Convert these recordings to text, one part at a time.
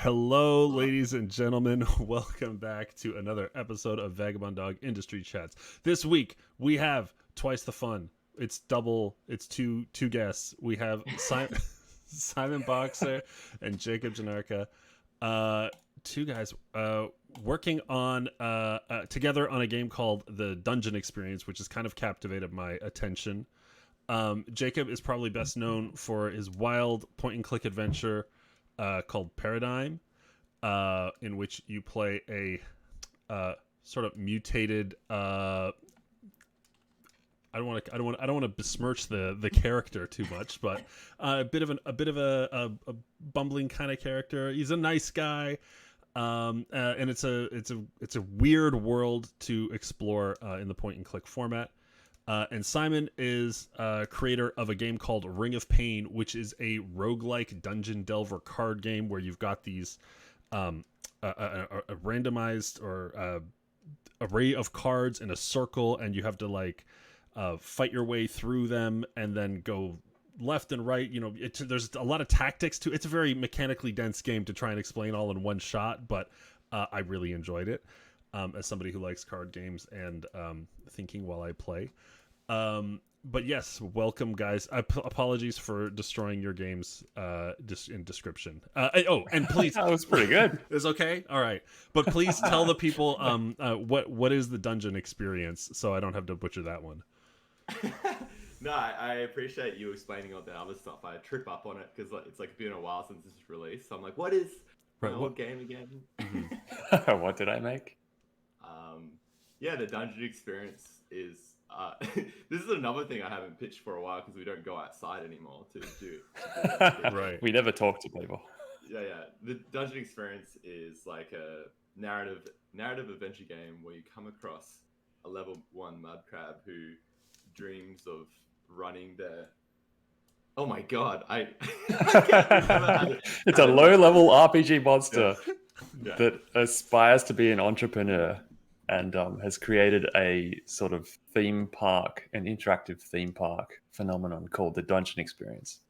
Hello, ladies and gentlemen. Welcome back to another episode of Vagabond Dog Industry Chats. This week we have twice the fun. It's double. It's two guests. We have Simon Boxer and Jacob Janerka. Two guys working on together on a game called the Dungeon Experience, which has kind of captivated my attention. Jacob is probably best known for his wild point-and-click adventure called Paradigm, in which you play a sort of mutated. I don't want to besmirch the character too much, but a bit of a bumbling kind of character. He's a nice guy, and it's a weird world to explore in the point-and-click format. And Simon is creator of a game called Ring of Pain, which is a roguelike dungeon delver card game where you've got these a randomized or array of cards in a circle, and you have to fight your way through them and then go left and right. You know, there's a lot of tactics to it. It's a very mechanically dense game to try and explain all in one shot, but I really enjoyed it. As somebody who likes card games and thinking while I play. But yes, welcome, guys. Apologies for destroying your games just in description. And please... That was pretty good. It's okay? All right. But please tell the people what is the Dungeon Experience, so I don't have to butcher that one. No, I appreciate you explaining all the other stuff. I trip up on it because it's been a while since this was released. So I'm like, what is what game again? Mm-hmm. What did I make? Yeah, the Dungeon Experience is... this is another thing I haven't pitched for a while because we don't go outside anymore to do Right. We never talk to people. Yeah. The Dungeon Experience is like a narrative adventure game where you come across a level 1 mud crab who dreams of running their... Oh my god, It's a low-level RPG monster Yeah. that aspires to be an entrepreneur and has created a sort of theme park, an interactive theme park phenomenon called the Dungeon Experience.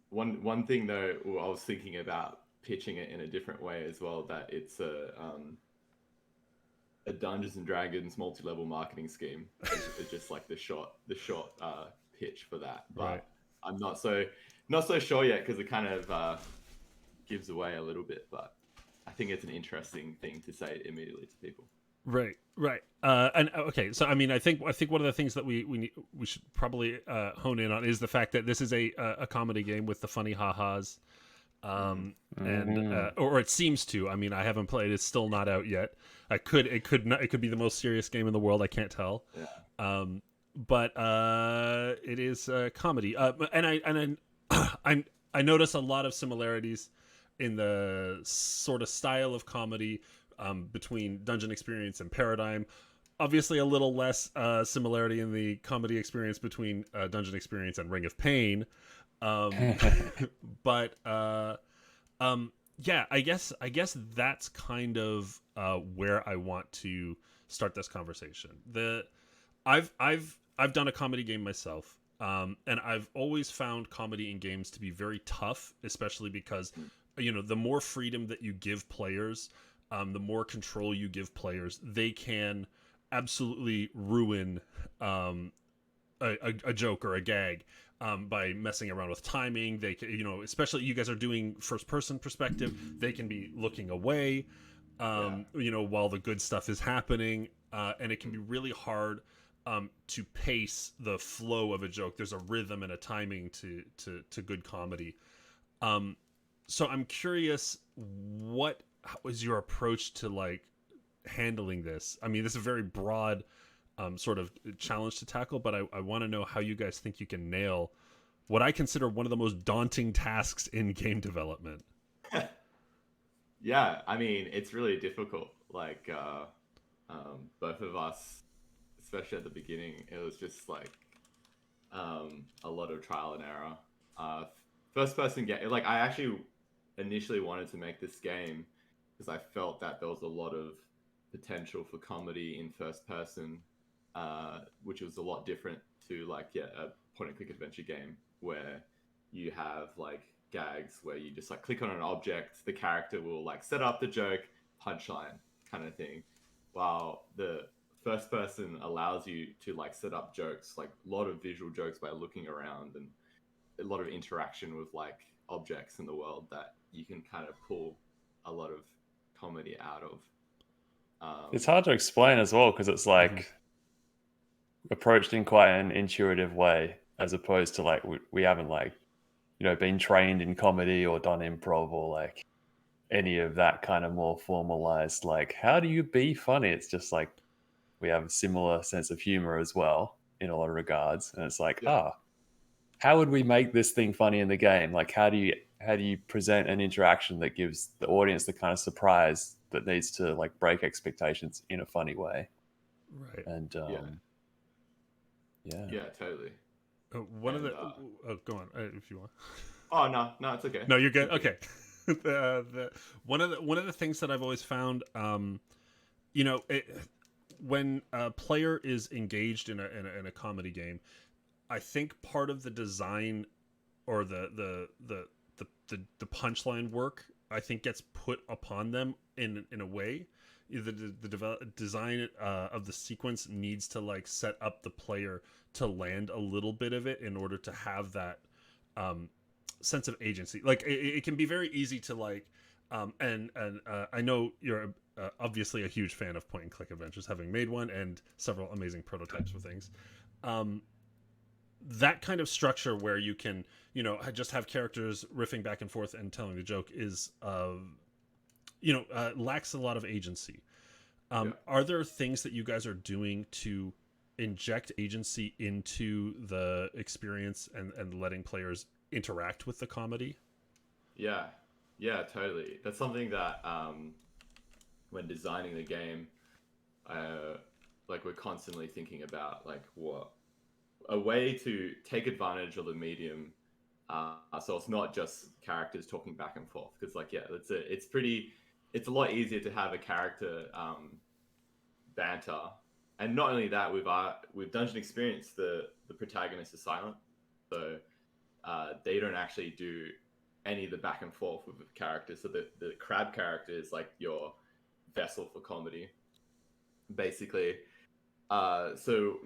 One thing though, I was thinking about pitching it in a different way as well, that it's a Dungeons and Dragons multi-level marketing scheme. It's just like the short pitch for that, but right. I'm not so sure yet because it kind of gives away a little bit, but I think it's an interesting thing to say immediately to people. Right. And okay, so I mean, I think one of the things that we should probably hone in on is the fact that this is a comedy game with the funny ha-has, and or it seems to. I mean, I haven't played; it's still not out yet. It could be the most serious game in the world. I can't tell. Yeah. But it is comedy, and I notice a lot of similarities in the sort of style of comedy between Dungeon Experience and Paradigm. Obviously, a little less similarity in the comedy experience between Dungeon Experience and Ring of Pain. But yeah, I guess that's kind of where I want to start this conversation. I've done a comedy game myself. And I've always found comedy in games to be very tough, especially because, you know, the more freedom that you give players, the more control you give players, they can absolutely ruin a joke or a gag by messing around with timing. They can, you know, especially you guys are doing first-person perspective, they can be looking away, you know, while the good stuff is happening, and it can be really hard to pace the flow of a joke. There's a rhythm and a timing to good comedy. So I'm curious, what was your approach to handling this? I mean, this is a very broad sort of challenge to tackle, but I want to know how you guys think you can nail what I consider one of the most daunting tasks in game development. Yeah, I mean, it's really difficult. Both of us, especially at the beginning, it was just a lot of trial and error. First person game, I actually initially wanted to make this game because I felt that there was a lot of potential for comedy in first person, which was a lot different to a point and click adventure game where you have gags where you just like click on an object, the character will like set up the joke, punchline kind of thing, while the first person allows you to like set up jokes, like a lot of visual jokes by looking around and a lot of interaction with like objects in the world that you can kind of pull a lot of comedy out of. It's hard to explain as well because it's like approached in quite an intuitive way, as opposed to like we haven't like been trained in comedy or done improv or like any of that kind of more formalized like how do you be funny. It's just like we have a similar sense of humor as well in a lot of regards, and it's like how would we make this thing funny in the game? Like how do you present an interaction that gives the audience the kind of surprise that needs to like break expectations in a funny way? Right. And Yeah, totally. One of the go on if you want. Oh no, it's okay. No, you're good. Okay. One of the things that I've always found, when a player is engaged in a comedy game, I think part of the design or the punchline work, I think, gets put upon them in a way. The design of the sequence needs to like set up the player to land a little bit of it in order to have that sense of agency. Like it can be very easy to like, and I know you're obviously a huge fan of point and click adventures, having made one and several amazing prototypes for things. That kind of structure where you can, just have characters riffing back and forth and telling the joke is, lacks a lot of agency. Are there things that you guys are doing to inject agency into the experience and letting players interact with the comedy? Yeah, totally. That's something that when designing the game, like we're constantly thinking about like what a way to take advantage of the medium, so it's not just characters talking back and forth, because like it's a lot easier to have a character banter, and not only that, with Dungeon Experience the protagonist is silent, so they don't actually do any of the back and forth with the character. So the crab character is like your vessel for comedy, basically. So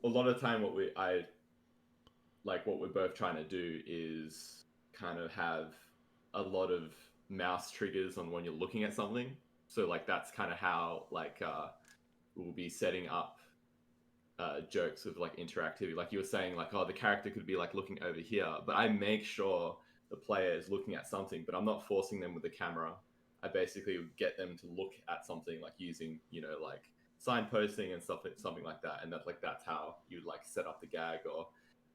a lot of time what we're both trying to do is kind of have a lot of mouse triggers on when you're looking at something. So like that's kind of how like we'll be setting up jokes with like interactivity. Like you were saying, like, oh, the character could be like looking over here, but I make sure the player is looking at something, but I'm not forcing them with the camera. I basically get them to look at something, like using, like signposting and stuff, something like that. And that's how you like set up the gag, or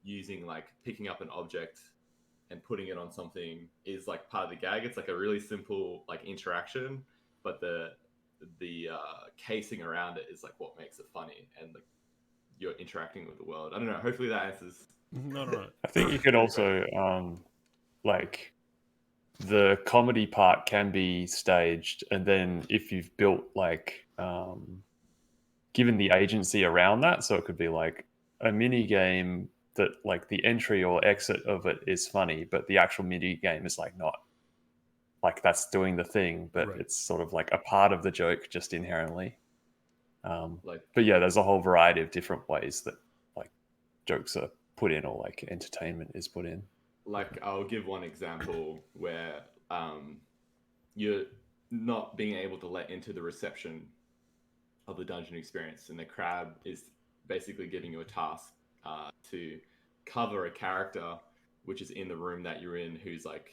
using like picking up an object and putting it on something is like part of the gag. It's like a really simple like interaction, but the casing around it is like what makes it funny, and like you're interacting with the world. I don't know. Hopefully that answers. No. I think you could also like the comedy part can be staged, and then if you've built like given the agency around that, so it could be like a mini game that like the entry or exit of it is funny, but the actual mini game is like not like that's doing the thing, but Right. it's sort of like a part of the joke just inherently. Like, but yeah, there's a whole variety of different ways that like jokes are put in, or like entertainment is put in. like I'll give one example where you're not being able to let into the reception of the dungeon experience, and the crab is basically giving you a task to cover a character which is in the room that you're in, who's like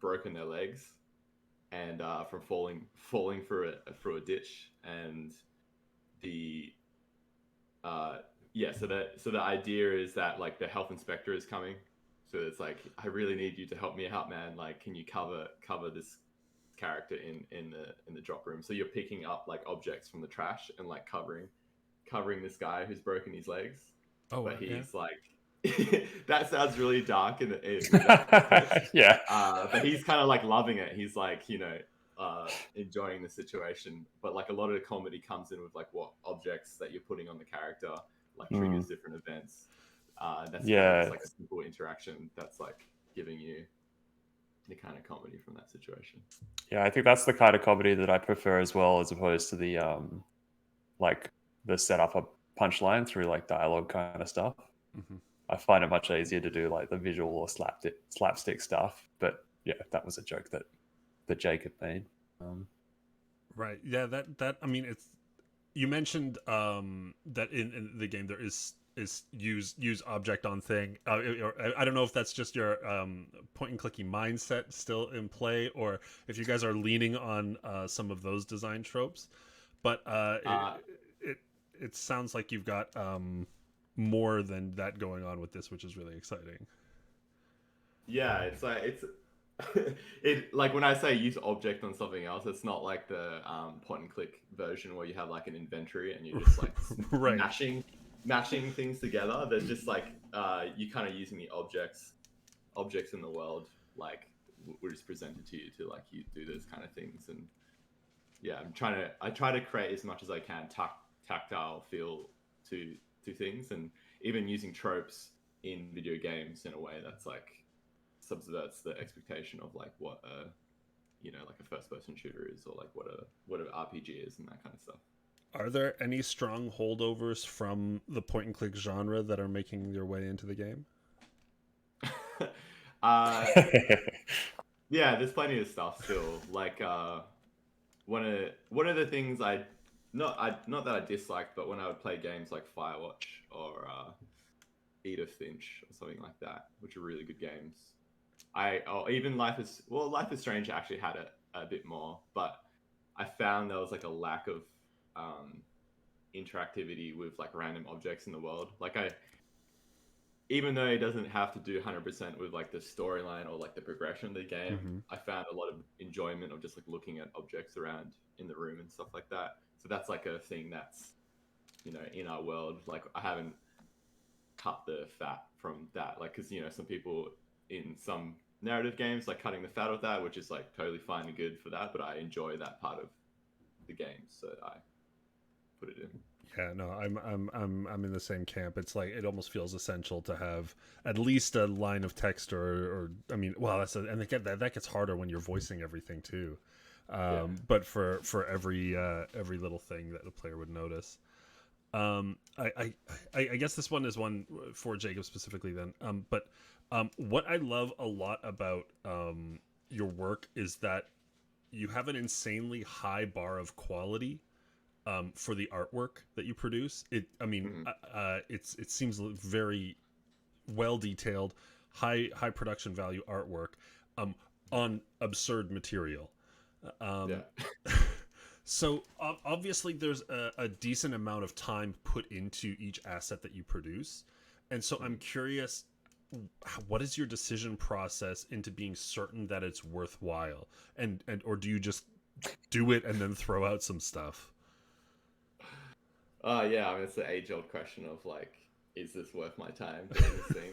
broken their legs and from falling through a ditch. And the so the idea is that like the health inspector is coming, so it's like, I really need you to help me out, man. Like, can you cover this character in the drop room? So you're picking up like objects from the trash and like covering this guy who's broken his legs. Oh, but he's yeah. like that sounds really dark in Yeah. but he's kind of like loving it. He's like, enjoying the situation. But like a lot of the comedy comes in with like what objects that you're putting on the character like triggers different events. That's it's like a simple interaction that's like giving you the kind of comedy from that situation. Yeah, I think that's the kind of comedy that I prefer as well, as opposed to the like the set up a punchline through like dialogue kind of stuff. Mm-hmm. I find it much easier to do like the visual or slapstick stuff. But yeah, that was a joke that Jacob made. Right. Yeah. That. I mean, it's. You mentioned that in the game there is use object on thing. Or, I don't know if that's just your point and clicky mindset still in play, or if you guys are leaning on some of those design tropes. But it sounds like you've got more than that going on with this, which is really exciting. Yeah, it's like it like when I say use object on something else, it's not like the point and click version where you have like an inventory and you're just like right. mashing things together. They're just like you kind of using the objects in the world like were just presented to you to like you do those kind of things. And yeah, I try to create as much as I can tactile feel to things, and even using tropes in video games in a way that's like subverts the expectation of like what a like a first person shooter is, or like what an RPG is and that kind of stuff. Are there any strong holdovers from the point and click genre that are making their way into the game? Yeah, there's plenty of stuff still. Like one of the things not that I disliked, but when I would play games like Firewatch or Edith Finch or something like that, which are really good games. Even Life is Strange actually had it a bit more, but I found there was like a lack of interactivity with like random objects in the world. Like even though it doesn't have to do 100% with like the storyline or like the progression of the game, Mm-hmm. I found a lot of enjoyment of just like looking at objects around in the room and stuff like that. So that's like a thing that's in our world. Like I haven't cut the fat from that, like because some people in some narrative games like cutting the fat of that, which is like totally fine and good for that, but I enjoy that part of the game, so I put it in. Yeah, no, I'm in the same camp. It's like it almost feels essential to have at least a line of text, or I mean, well, and that gets harder when you're voicing everything too. But for every little thing that the player would notice. I guess this one is one for Jacob specifically then. But what I love a lot about your work is that you have an insanely high bar of quality for the artwork that you produce. It seems very well detailed, high production value artwork on absurd material. So obviously there's a decent amount of time put into each asset that you produce. And so I'm curious, what is your decision process into being certain that it's worthwhile? And or do you just do it and then throw out some stuff? Yeah, I mean, it's the age-old question of like, is this worth my time doing this thing?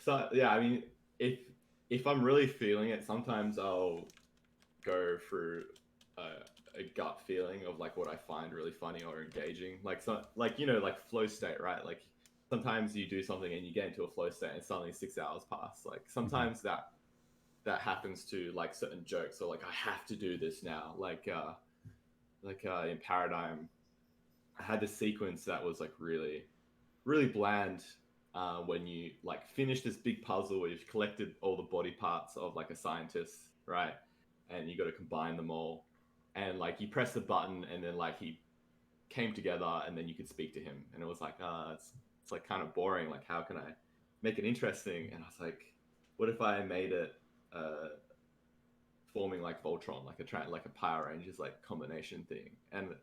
So yeah, I mean, if I'm really feeling it, sometimes I'll go through a gut feeling of like what I find really funny or engaging, like like flow state, right? Like sometimes you do something and you get into a flow state and suddenly 6 hours pass. Like sometimes that happens to like certain jokes, or like I have to do this now. Like in Paradigm, I had this sequence that was like really, really bland. When you like finish this big puzzle where you've collected all the body parts of like a scientist, right? And you got to combine them all, and like you press the button, and then like he came together, and then you could speak to him, and it was like, it's like kind of boring. Like, how can I make it interesting? And I was like, what if I made it forming like Voltron, like a Power Rangers like combination thing? And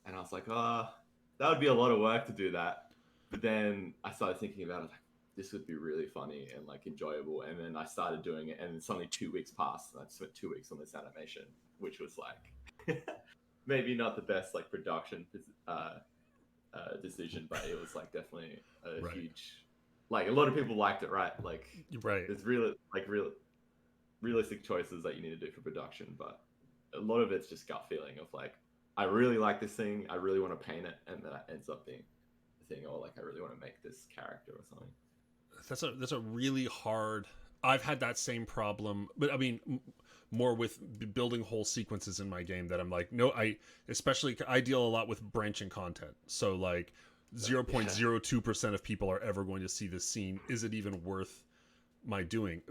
I was like, that would be a lot of work to do that. But then I started thinking about it, like, this would be really funny and like enjoyable. And then I started doing it, and then suddenly 2 weeks passed, and I spent 2 weeks on this animation, which was like maybe not the best like production decision, but it was like definitely a huge, like a lot of people liked it, right? Like there's realistic choices that you need to do for production, but a lot of it's just gut feeling of like, I really like this thing, I really want to paint it, and that ends up being the thing, or like I really want to make this character or something. that's a really hard. I've had that same problem, but I mean, more with building whole sequences in my game that I'm like, no, I deal a lot with branching content. So like 0.02% of people are ever going to see this scene. Is it even worth my doing?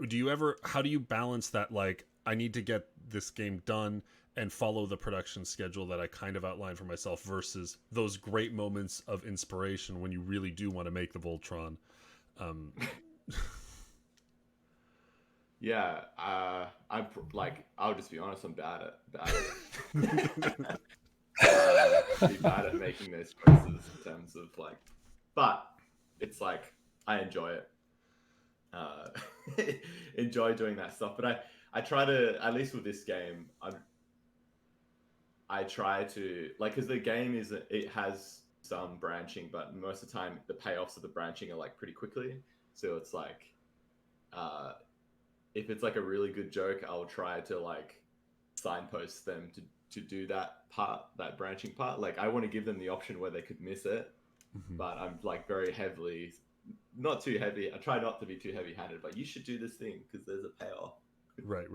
How do you balance that? Like, I need to get this game done and follow the production schedule that I kind of outlined for myself versus those great moments of inspiration when you really do want to make the Voltron. Yeah, I'll just be honest, I'm bad at it. Be bad at making those choices in terms of like, but it's like I enjoy it. Enjoy doing that stuff, but I try to, at least with this game, I try to like, because the game it has some branching, but most of the time the payoffs of the branching are like pretty quickly. So it's like, if it's like a really good joke, I'll try to like signpost them to do that part, that branching part. Like I want to give them the option where they could miss it, but I'm like very heavily, not too heavy. I try not to be too heavy-handed, but you should do this thing because there's a payoff. Right.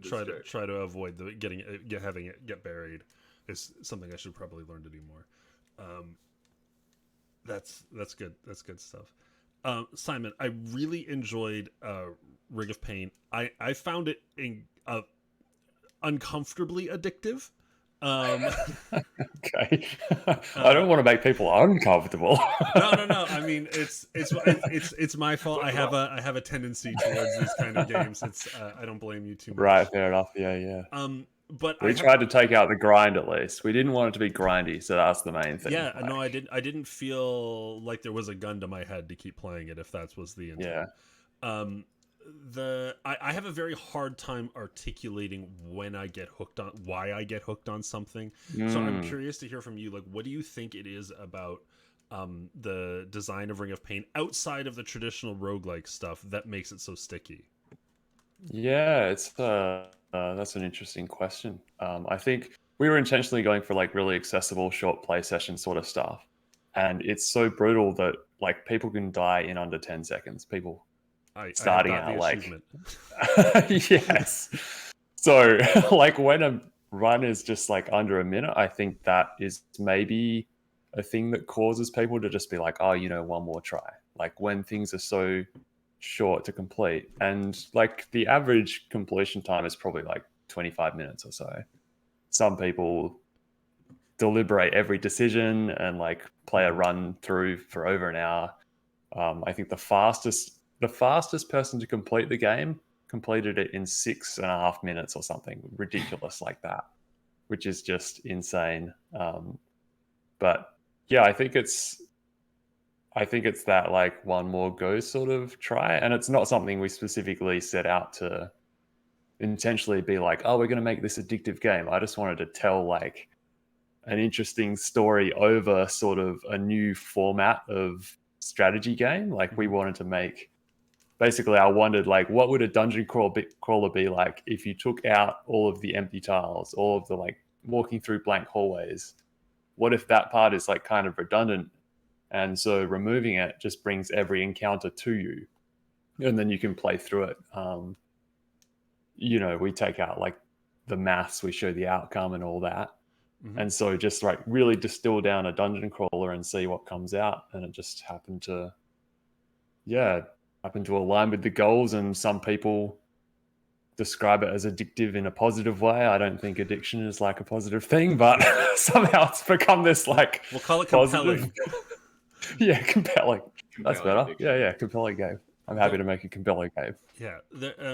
Try to avoid having it get buried is something I should probably learn to do more. That's good. That's good stuff. Simon, I really enjoyed Ring of Pain. I found it uncomfortably addictive. Okay. I don't want to make people uncomfortable. No. I mean, it's my fault. I have a tendency towards these kind of games. I don't blame you too much. Right, fair enough. Yeah. But we tried to take out the grind at least. We didn't want it to be grindy, so that's the main thing. Yeah, no, I didn't feel like there was a gun to my head to keep playing it if that was the intent. Yeah. I have a very hard time articulating when I get hooked on why I get hooked on something. So I'm curious to hear from you. Like, what do you think it is about the design of Ring of Pain outside of the traditional roguelike stuff that makes it so sticky? Yeah, it's that's an interesting question. I think we were intentionally going for like really accessible short play session sort of stuff, and it's so brutal that like people can die in under 10 seconds. People starting out like yes. So like when a run is just like under a minute, I think that is maybe a thing that causes people to just be like, oh, one more try. Like when things are so short to complete, and like the average completion time is probably like 25 minutes or so. Some people deliberate every decision and like play a run through for over an hour. I think the fastest person to complete the game completed it in 6.5 minutes or something ridiculous like that, which is just insane. But yeah, I think it's that like one more go sort of try, and it's not something we specifically set out to intentionally be like, oh, we're going to make this addictive game. I just wanted to tell like an interesting story over sort of a new format of strategy game. Like we wanted to make, basically I wondered like, what would a dungeon crawler be like if you took out all of the empty tiles, all of the like walking through blank hallways? What if that part is like kind of redundant? And so removing it just brings every encounter to you, and then you can play through it. We take out like the maths, we show the outcome and all that. And so just like really distill down a dungeon crawler and see what comes out. And it just happened to align with the goals. And some people describe it as addictive in a positive way. I don't think addiction is like a positive thing, but somehow it's become this like, we'll call it compelling. Yeah, compelling. That's better. Addiction. Yeah, compelling game. I'm happy to make a compelling game. Yeah,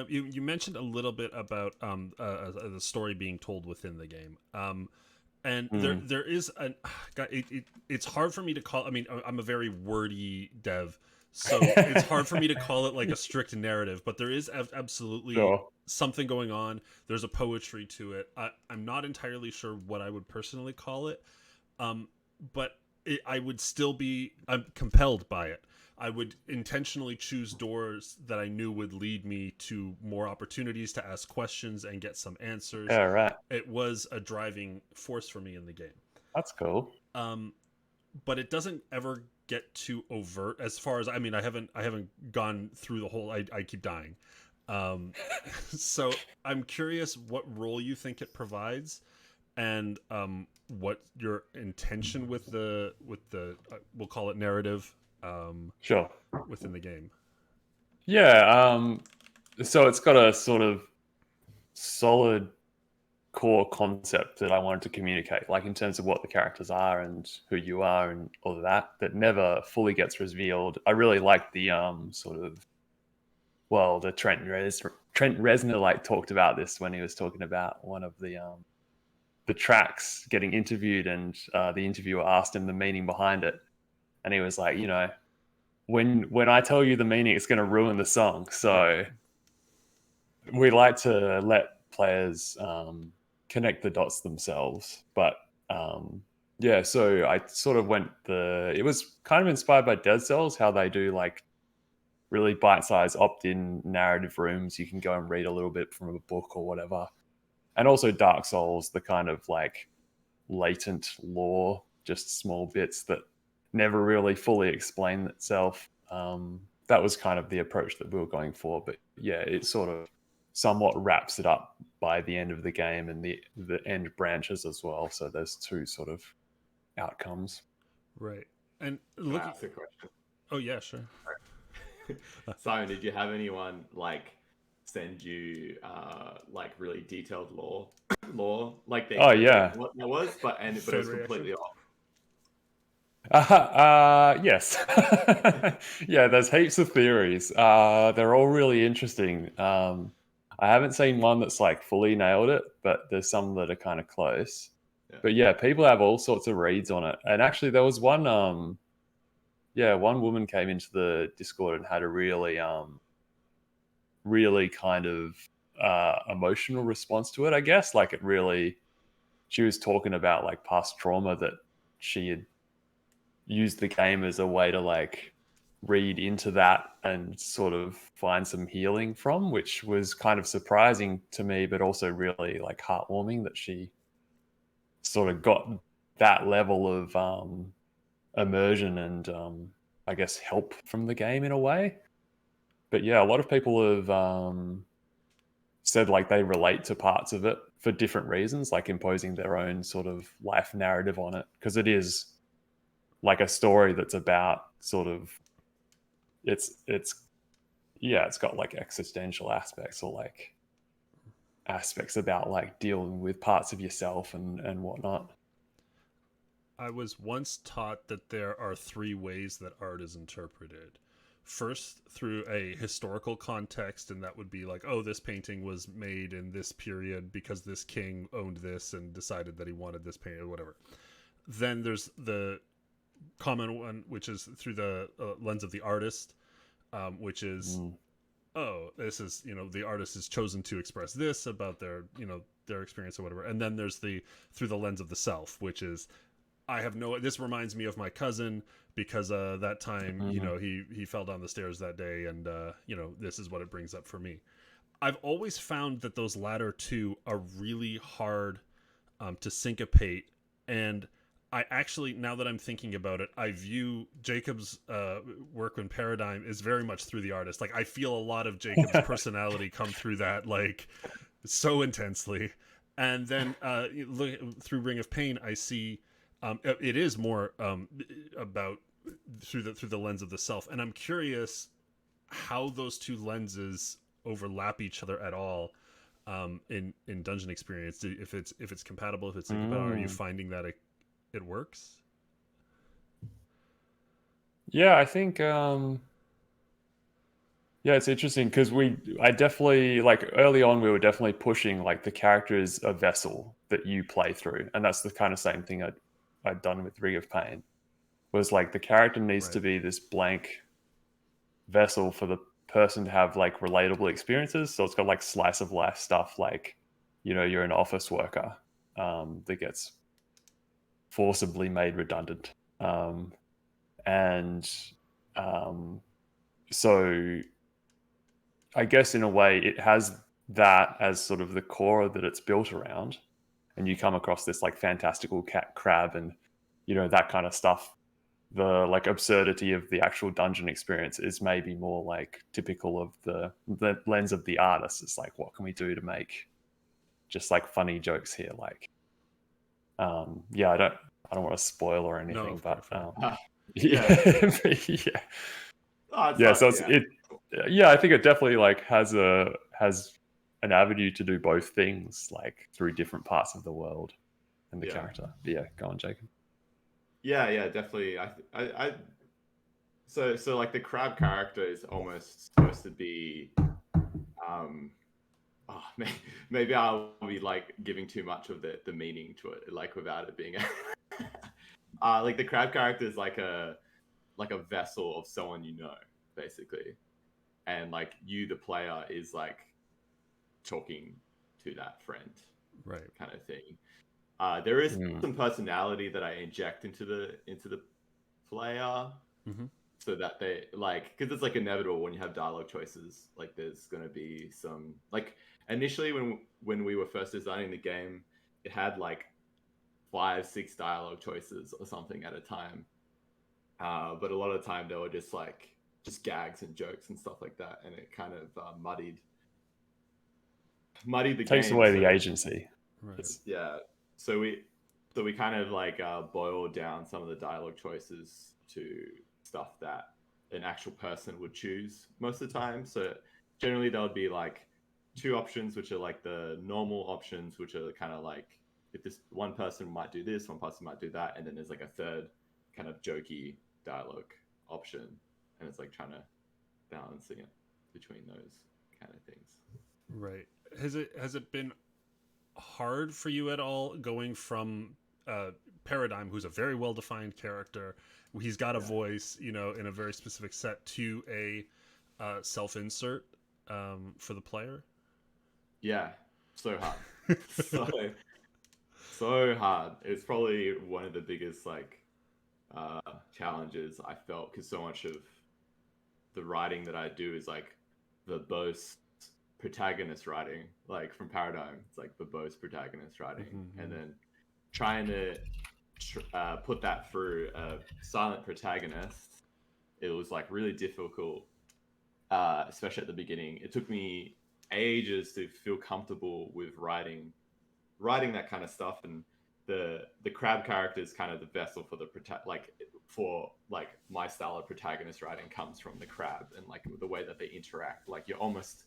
you mentioned a little bit about the story being told within the game, and there is it's hard for me to call. I mean, I'm a very wordy dev, so it's hard for me to call it like a strict narrative. But there is absolutely something going on. There's a poetry to it. I'm not entirely sure what I would personally call it, but I would still be compelled by it. I would intentionally choose doors that I knew would lead me to more opportunities to ask questions and get some answers. Yeah, right. It was a driving force for me in the game. That's cool. But it doesn't ever get too overt as far as, I mean, I haven't gone through the whole, I keep dying. Um, so I'm curious what role you think it provides, and what your intention with the we'll call it narrative, Sure. within the game. Yeah. So it's got a sort of solid core concept that I wanted to communicate, like in terms of what the characters are and who you are and all of that, that never fully gets revealed. I really like the sort of, well, the Trent Reznor like talked about this when he was talking about one of the tracks getting interviewed, and the interviewer asked him the meaning behind it, and he was like, when I tell you the meaning, it's going to ruin the song. So we like to let players connect the dots themselves. But yeah, so I sort of it was kind of inspired by Dead Cells, how they do like really bite-sized opt-in narrative rooms. You can go and read a little bit from a book or whatever. And also Dark Souls, the kind of like latent lore, just small bits that never really fully explain itself. That was kind of the approach that we were going for. But yeah, it sort of somewhat wraps it up by the end of the game, and the end branches as well. So there's two sort of outcomes. Right. And Can I looking, ask a question? oh yeah, sure. Simon, did you have anyone like send you like really detailed lore like they Oh, explained yeah. what that was, but it Fan was completely reaction? off? Yes. Yeah, there's heaps of theories. They're all really interesting. I haven't seen one that's like fully nailed it, but there's some that are kind of close. Yeah. But yeah, people have all sorts of reads on it. And actually there was one one woman came into the Discord and had a really kind of emotional response to it, I guess. Like she was talking about like past trauma that she had used the game as a way to like read into that and sort of find some healing from, which was kind of surprising to me, but also really like heartwarming that she sort of got that level of immersion and I guess help from the game in a way. But yeah, a lot of people have said like they relate to parts of it for different reasons, like imposing their own sort of life narrative on it, because it is like a story that's about sort of it's yeah, it's got like existential aspects, or like aspects about like dealing with parts of yourself and whatnot. I was once taught that there are three ways that art is interpreted. First, through a historical context, and that would be like, oh, this painting was made in this period because this king owned this and decided that he wanted this painting or whatever. Then there's the common one, which is through the lens of the artist, which is, oh, this is, the artist has chosen to express this about their, their experience or whatever. And then there's the through the lens of the self, which is, this reminds me of my cousin because that time, he fell down the stairs that day, and this is what it brings up for me. I've always found that those latter two are really hard to syncopate, and I actually, now that I'm thinking about it, I view Jacob's work in Paradigm is very much through the artist. Like, I feel a lot of Jacob's personality come through that, like, so intensely. And then through Ring of Pain, I see it is more about through the lens of the self. And I'm curious how those two lenses overlap each other at all in dungeon experience. If it's compatible, if it's incompatible, are you finding that it works? Yeah, I think it's interesting because I definitely, like, early on we were definitely pushing like the character is a vessel that you play through, and that's the kind of same thing I'd done with Ring of Pain, was like the character needs to be this blank vessel for the person to have like relatable experiences. So it's got like slice of life stuff, like, you're an office worker that gets forcibly made redundant, and so I guess in a way it has that as sort of the core that it's built around, and you come across this like fantastical cat crab and that kind of stuff the like absurdity of the actual dungeon experience is maybe more like typical of the lens of the artist. It's like, what can we do to make just like funny jokes here? Like, yeah, I don't want to spoil or anything, of but course. yeah, yeah, Oh, yeah. So it's yeah. yeah, I think it definitely like has an avenue to do both things, like through different parts of the world and the character. But yeah, go on, Jacob. Yeah, definitely. So like the crab character is almost supposed to be, oh, maybe I'll be like giving too much of the meaning to it, like without it being, like the crab character is like a vessel of someone you know, basically, and like you, the player, is like talking to that friend, Right. kind of thing. There is some personality that I inject into the player, so that they like, because it's like inevitable when you have dialogue choices. Like there's gonna be some, like initially when we were first designing the game, it had like 5-6 dialogue choices or something at a time. But a lot of the time they were just gags and jokes and stuff like that, and it kind of muddied the Takes game. away the agency. Right. Yeah. So we kind of like boiled down some of the dialogue choices to stuff that an actual person would choose most of the time. So generally there would be like 2 options, which are like the normal options, which are kind of like, if this one person might do this, one person might do that, and then there's like a third kind of jokey dialogue option, and it's like trying to balancing it between those kind of things. Right. Has it been hard for you at all going from Paradigm, who's a very well defined character, he's got a voice, in a very specific set, to a self insert for the player? Yeah, so hard. so hard. It's probably one of the biggest challenges I felt, because so much of the writing that I do is like verbose protagonist writing, like from Paradigm. It's like verbose protagonist writing, and then trying to put that through a silent protagonist, it was like really difficult, especially at the beginning. It took me ages to feel comfortable with writing that kind of stuff, and the crab character is kind of the vessel for the my style of protagonist writing comes from the crab, and like the way that they interact. Like you're almost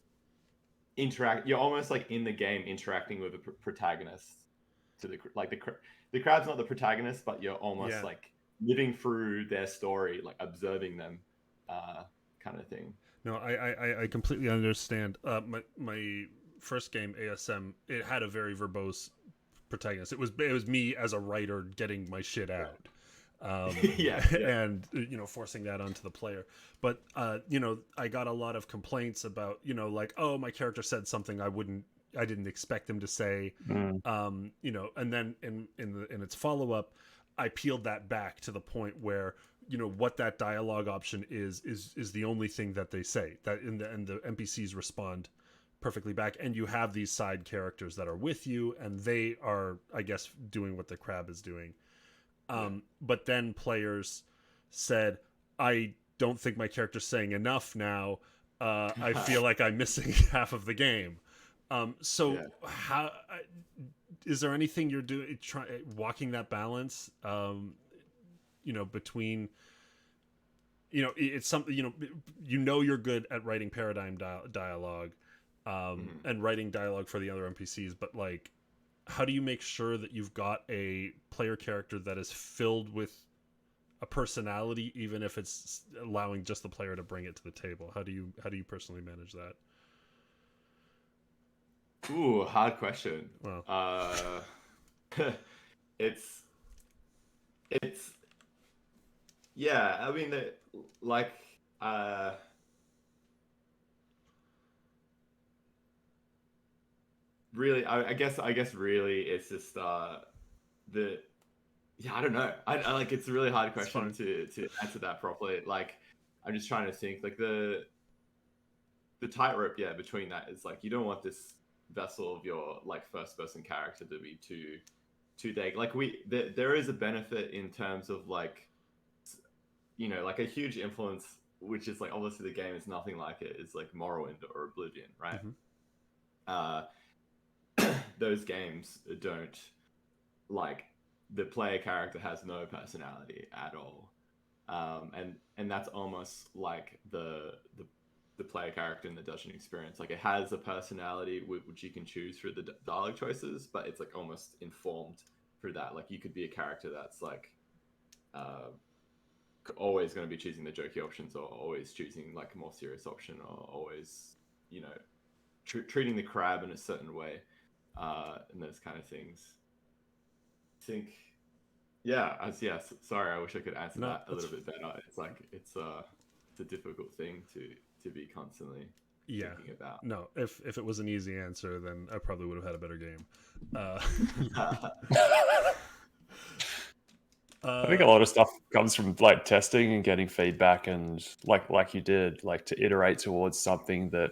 like in the game interacting with the protagonist. To the crab's not the protagonist, but you're almost like living through their story, like observing them, kind of thing. No, I completely understand. My first game, ASM, it had a very verbose protagonist. It was me as a writer getting my shit out. And forcing that onto the player. But I got a lot of complaints about, like, oh, my character said something I didn't expect him to say. And then in its follow-up, I peeled that back to the point where what that dialogue option is the only thing that they say, that and the NPCs respond perfectly back, and you have these side characters that are with you, and they are, I guess, doing what the crab is doing. But then players said, I don't think my character's saying enough now. I feel like I'm missing half of the game. How is there anything you're doing, walking that balance, between, it's something, you're good at writing Paradigm dialogue, and writing dialogue for the other NPCs, but like, how do you make sure that you've got a player character that is filled with a personality, even if it's allowing just the player to bring it to the table? How do you personally manage that? Ooh, hard question. Wow. It's yeah. I mean, like really, I guess really it's just the yeah. I don't know. I like, it's a really hard question to answer that properly. Like, I'm just trying to think, like the tightrope, between that is like, you don't want this vessel of your like first person character to be too vague. Like there is a benefit in terms of like you know, like a huge influence, which is like obviously the game is nothing like it, is like Morrowind or Oblivion, right? Those games don't, like, the player character has no personality at all, and that's almost like the player character in the dungeon experience. Like, it has a personality which you can choose through the dialogue choices, but it's like almost informed through that. Like, you could be a character that's like always going to be choosing the jokey options, or always choosing like a more serious option, or always, you know, treating the crab in a certain way, and those kind of things. I think, sorry, I wish I could answer that a little bit better. It's like it's a difficult thing to be constantly thinking about. No, if it was an easy answer, then I probably would have had a better game. I think a lot of stuff comes from like testing and getting feedback, and like you did, like to iterate towards something that,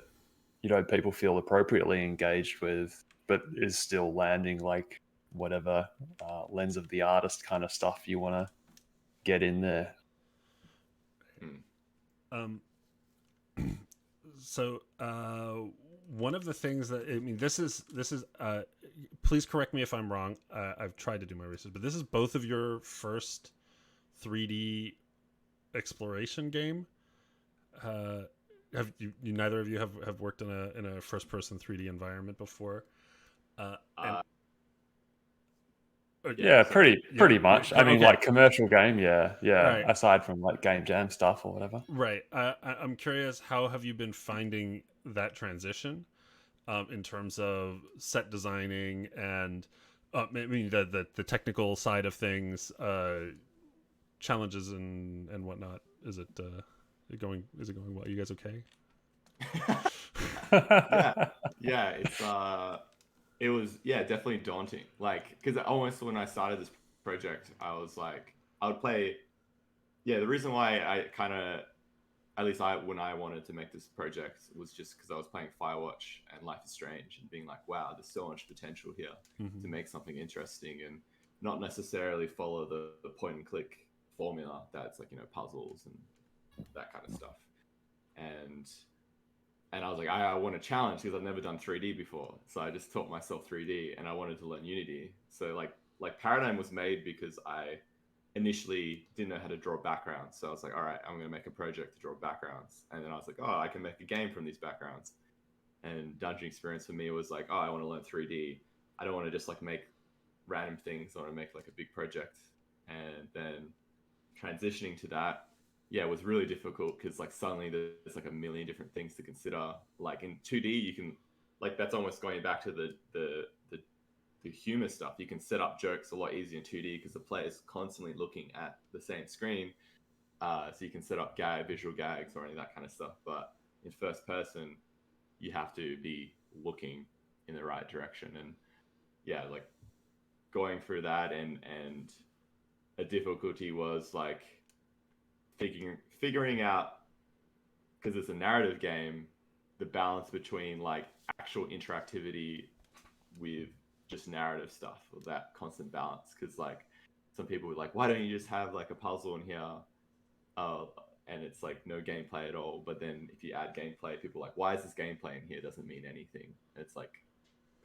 you know, people feel appropriately engaged with, but is still landing like whatever lens of the artist kind of stuff you want to get in there. So one of the things that, I mean, this is please correct me if I'm wrong. I've tried to do my research, but this is both of your first 3D exploration game. Have you neither of you have worked in a first person 3D environment before? Yeah, pretty much. I mean, okay. like commercial game, yeah. Right. Aside from like game jam stuff or whatever. Right. I'm curious, how have you been finding that transition, in terms of set designing and, I mean, the technical side of things, challenges and whatnot. Is it going well? You guys okay? Yeah. It was definitely daunting. Like, because almost when I started this project, I was like, I would play. Yeah, the reason why I kind of, at least when I wanted to make this project, was just because I was playing Firewatch and Life is Strange and being like, wow, there's so much potential here to make something interesting, and not necessarily follow the point and click formula that's like, you know, puzzles and that kind of stuff. And I was like, I want a challenge because I've never done 3D before. So I just taught myself 3D, and I wanted to learn Unity. So like Paradigm was made because I initially didn't know how to draw backgrounds. So I was like, all right, I'm going to make a project to draw backgrounds. And then I was like, oh, I can make a game from these backgrounds. And Dungeon Experience for me was like, oh, I want to learn 3D. I don't want to just like make random things. I want to make like a big project. And then transitioning to that, it was really difficult because like suddenly there's like a million different things to consider. Like in 2D, you can, like, that's almost going back to the humor stuff. You can set up jokes a lot easier in 2D because the player's constantly looking at the same screen. So you can set up visual gags or any of that kind of stuff. But in first person, you have to be looking in the right direction. And like going through that, and a difficulty was like figuring out, because it's a narrative game, the balance between like actual interactivity with just narrative stuff, or that constant balance. Because like some people were like, why don't you just have like a puzzle in here, and it's like no gameplay at all. But then if you add gameplay, people are like, why is this gameplay in here? It doesn't mean anything. And it's like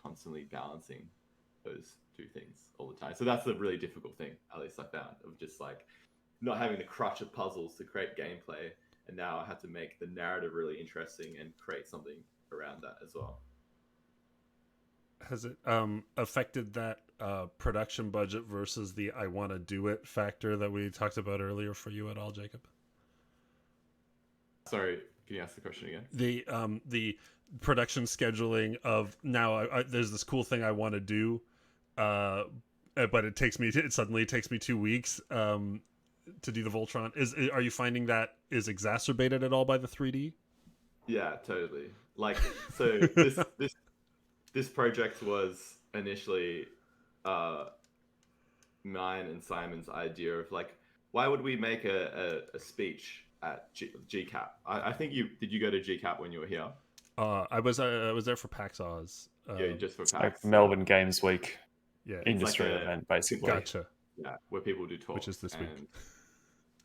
constantly balancing those two things all the time. So that's a really difficult thing, at least I found, of just like not having the crutch of puzzles to create gameplay, and now I have to make the narrative really interesting and create something around that as well. Has it affected that production budget versus the I want to do it factor that we talked about earlier for you at all, Jacob? Sorry, can you ask the question again? The production scheduling of, now there's this cool thing I want to do, but it suddenly takes me 2 weeks to do the Voltron. Are you finding that is exacerbated at all by the 3D? Yeah, totally. Like, so this project was initially mine and Simon's idea of like, why would we make a speech at GCAP? I think did you go to GCAP when you were here? I was there for PAX Oz. Just for PAX. Like Melbourne Games Week. Yeah, industry like event, basically. Gotcha. Yeah, where people do talks. Which is this week.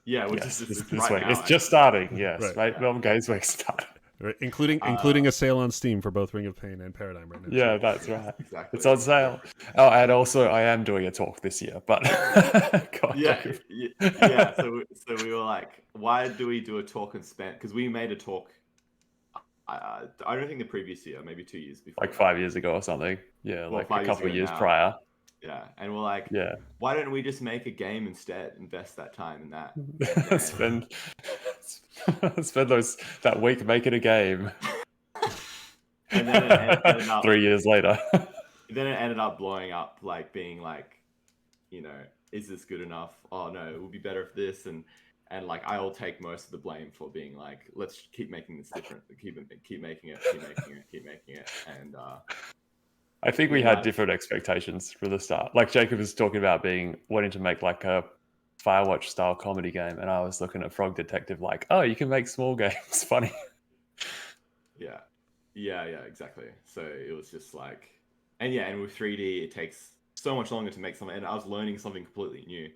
Yeah, which Yes, is this just week. right now. It's just starting. Yes, Right. right. Melbourne Games Week started. Right, including a sale on Steam for both Ring of Pain and Paradigm right now. Yeah, that's right. Exactly. It's on sale. Oh, and also I am doing a talk this year, but go on, Yeah, Jacob. yeah. So we were like, why do we do a talk and spend? Because we made a talk. I don't think the previous year, maybe 2 years before. Like 5 years ago or something. Yeah, Well, like 5 a years couple of ago years now. prior. Yeah, and we're like, Yeah. why don't we just make a game instead? Invest that time in that. And spend that week making a game. And then it ended up 3 years later. Then it ended up blowing up, like being like, is this good enough? Oh no, it would be better if this, and like I'll take most of the blame for being like, let's keep making this different, keep making it, and I think we had different expectations from the start. Like Jacob was talking about wanting to make like a Firewatch style comedy game, and I was looking at Frog Detective like, oh, you can make small games funny. Yeah, exactly. So it was just like, and with 3D, it takes so much longer to make something. And I was learning something completely new.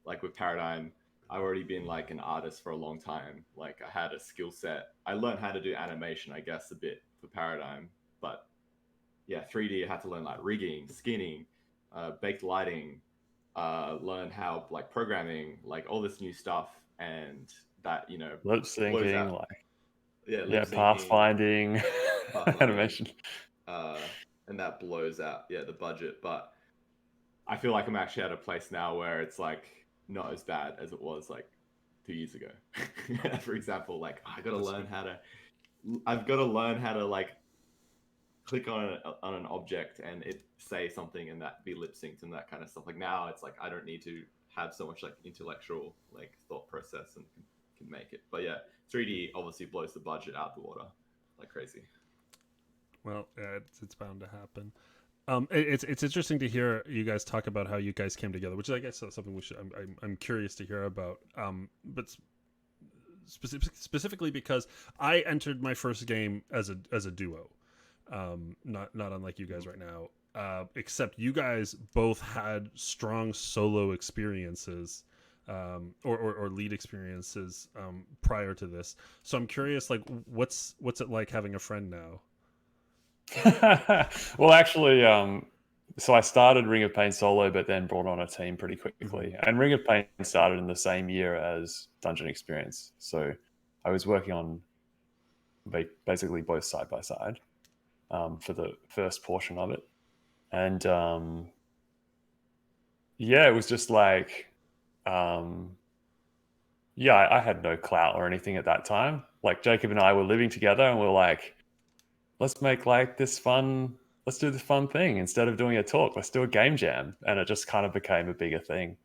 Like with Paradigm, I've already been like an artist for a long time. Like I had a skill set. I learned how to do animation, I guess, a bit for Paradigm. But yeah, 3D, I had to learn like rigging, skinning, baked lighting, learn how like programming, like all this new stuff. And that, Lip syncing, like lip syncing, pathfinding, animation. And that blows out the budget. But I feel like I'm actually at a place now where it's like not as bad as it was like 2 years ago. For example, like I've got to learn how to like click on an object and it say something and that be lip synced and that kind of stuff. Like now it's like I don't need to have so much like intellectual like thought process and can make it. But yeah, 3D obviously blows the budget out the water like crazy. Well, it's bound to happen. It's interesting to hear you guys talk about how you guys came together, which I guess is something I'm curious to hear about. But specifically because I entered my first game as a duo, not unlike you guys right now. Except you guys both had strong solo experiences, or lead experiences prior to this. So I'm curious, like, what's it like having a friend now? Well, actually, so I started Ring of Pain solo, but then brought on a team pretty quickly. Mm-hmm. And Ring of Pain started in the same year as Dungeon Experience. So I was working on basically both side by side for the first portion of it. And it was just like, I had no clout or anything at that time. Like Jacob and I were living together and we're like, let's make like let's do this fun thing. Instead of doing a talk, let's do a game jam. And it just kind of became a bigger thing.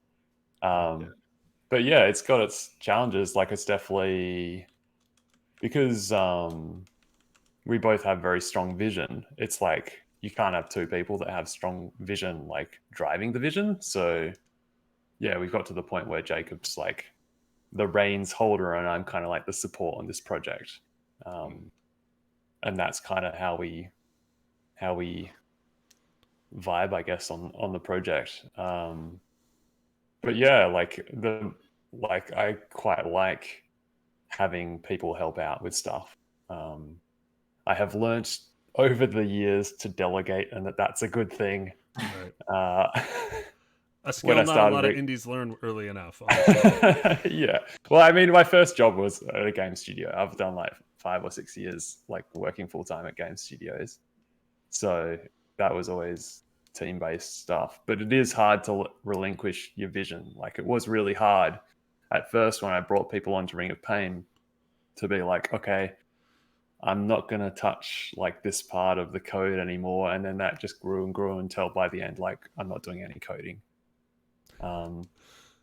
But yeah, it's got its challenges. Like it's definitely because we both have very strong vision. It's like you can't have two people that have strong vision, like driving the vision. So yeah, we've got to the point where Jacob's like the reins holder and I'm kind of like the support on this project. And that's kind of how we vibe, I guess, on the project. But yeah, I quite like having people help out with stuff. I have learnt over the years to delegate, and that's a good thing. Right. A skill not a lot of indies learn early enough. Yeah. Well, I mean, my first job was at a game studio. I've done like 5 or 6 years, like working full time at game studios. So that was always team-based stuff. But it is hard to relinquish your vision. Like it was really hard at first when I brought people onto Ring of Pain to be like, okay, I'm not going to touch like this part of the code anymore. And then that just grew and grew until by the end, like I'm not doing any coding.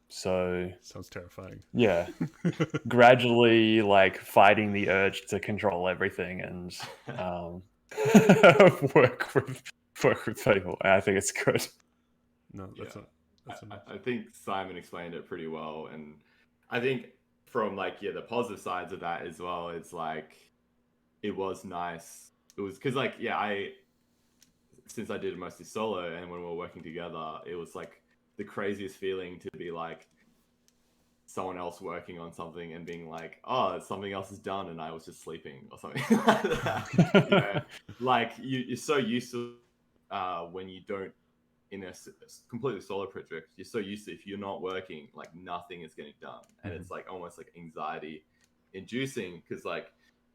So sounds terrifying. Yeah. Gradually like fighting the urge to control everything and work with people. And I think it's good. No, I think Simon explained it pretty well, and I think from like the positive sides of that as well, it's like it was nice. It was because like since I did it mostly solo, and when we were working together, it was like the craziest feeling to be like, someone else working on something and being like, oh, something else is done and I was just sleeping or something like that. You know, like you're so used to when you don't in a completely solo project, you're so used to if you're not working, like nothing is getting done, and it's like almost like anxiety inducing because like,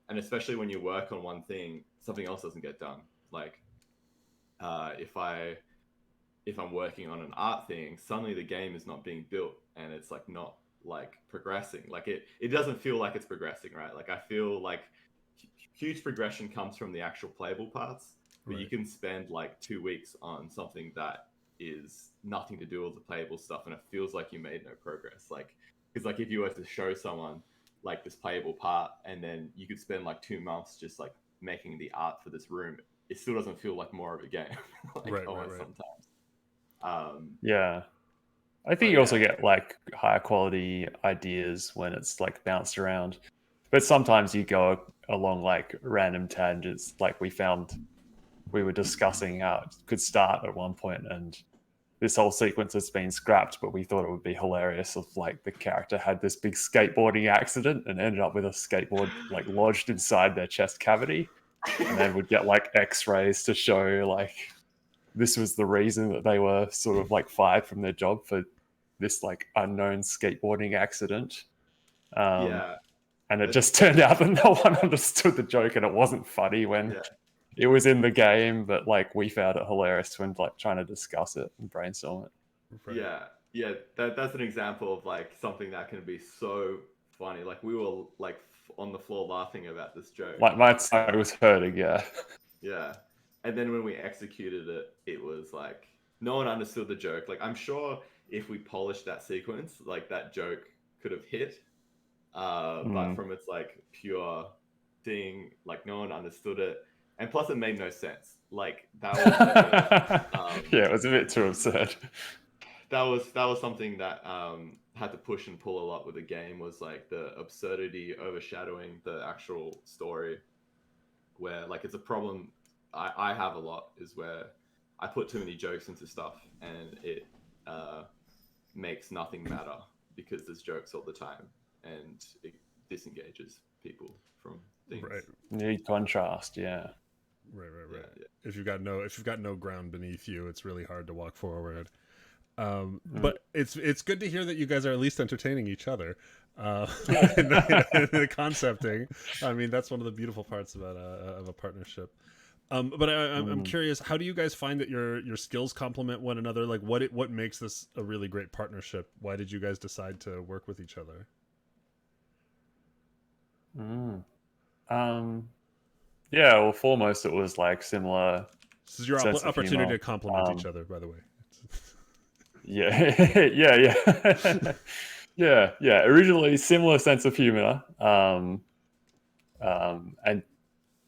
and especially when you work on one thing, something else doesn't get done. Like if I'm working on an art thing, suddenly the game is not being built and it's like not like progressing. Like it doesn't feel like it's progressing, right? Like I feel like huge progression comes from the actual playable parts, but you can spend like 2 weeks on something that is nothing to do with the playable stuff and it feels like you made no progress. Like, because like if you were to show someone like this playable part and then you could spend like 2 months just like making the art for this room, it still doesn't feel like more of a game. Like almost sometimes. Yeah. I think you also get like higher quality ideas when it's like bounced around. But sometimes you go along like random tangents. Like we were discussing how it could start at one point and this whole sequence has been scrapped, but we thought it would be hilarious if like the character had this big skateboarding accident and ended up with a skateboard like lodged inside their chest cavity. And then would get like x-rays to show like this was the reason that they were sort of like fired from their job for this like unknown skateboarding accident. And it just turned out that no one understood the joke and it wasn't funny when it was in the game, but like we found it hilarious when like trying to discuss it and brainstorm it. Yeah, that's an example of like something that can be so funny. Like we were like on the floor laughing about this joke. Like my side was hurting, yeah. Yeah. And then when we executed it, it was like no one understood the joke. Like I'm sure if we polished that sequence, like that joke could have hit. But from its like pure thing, like no one understood it. And plus it made no sense. Like that was yeah, it was a bit too absurd. That was something that had to push and pull a lot with the game, was like the absurdity overshadowing the actual story, where like it's a problem I have a lot, is where I put too many jokes into stuff and it makes nothing matter because there's jokes all the time and it disengages people from things. Right. Need contrast, yeah. Right. Yeah. If you've got no ground beneath you, it's really hard to walk forward. But it's good to hear that you guys are at least entertaining each other in the concepting. I mean, that's one of the beautiful parts about of a partnership. But I'm curious, how do you guys find that your skills complement one another? Like, what makes this a really great partnership? Why did you guys decide to work with each other? Yeah, well, foremost, it was like similar. This is your opportunity to complement each other, by the way. Yeah, yeah. Originally, similar sense of humor, and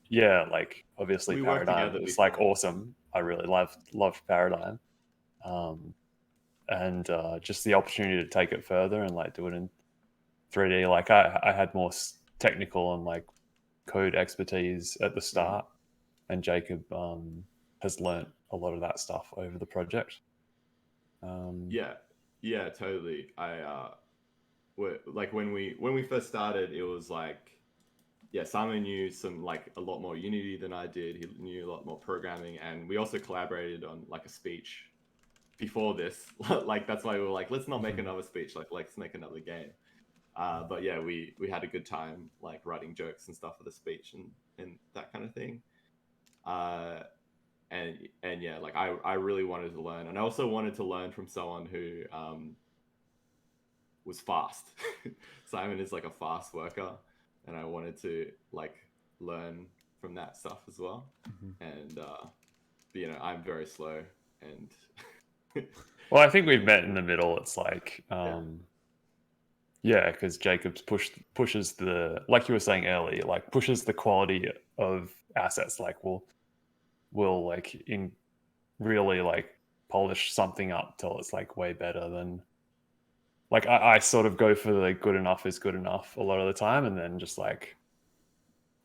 yeah, like obviously Paradigm was like awesome. I really loved Paradigm, and just the opportunity to take it further and like do it in 3D. Like I had more technical and like code expertise at the start, and Jacob has learnt a lot of that stuff over the project. Yeah, totally. Like when we first started, it was like, yeah, Simon knew a lot more Unity than I did. He knew a lot more programming, and we also collaborated on like a speech before this. Like that's why we were like, let's not make another speech. Like let's make another game. But yeah, we had a good time like writing jokes and stuff for the speech and that kind of thing. And yeah, like I really wanted to learn, and I also wanted to learn from someone who was fast. Simon is like a fast worker, and I wanted to like learn from that stuff as well. And but, I'm very slow, and well, I think we've met in the middle. It's like yeah, because Jacobs pushes the, like you were saying earlier, like pushes the quality of assets. Like we'll like in really like polish something up till it's like way better than, like I sort of go for the good enough is good enough a lot of the time, and then just like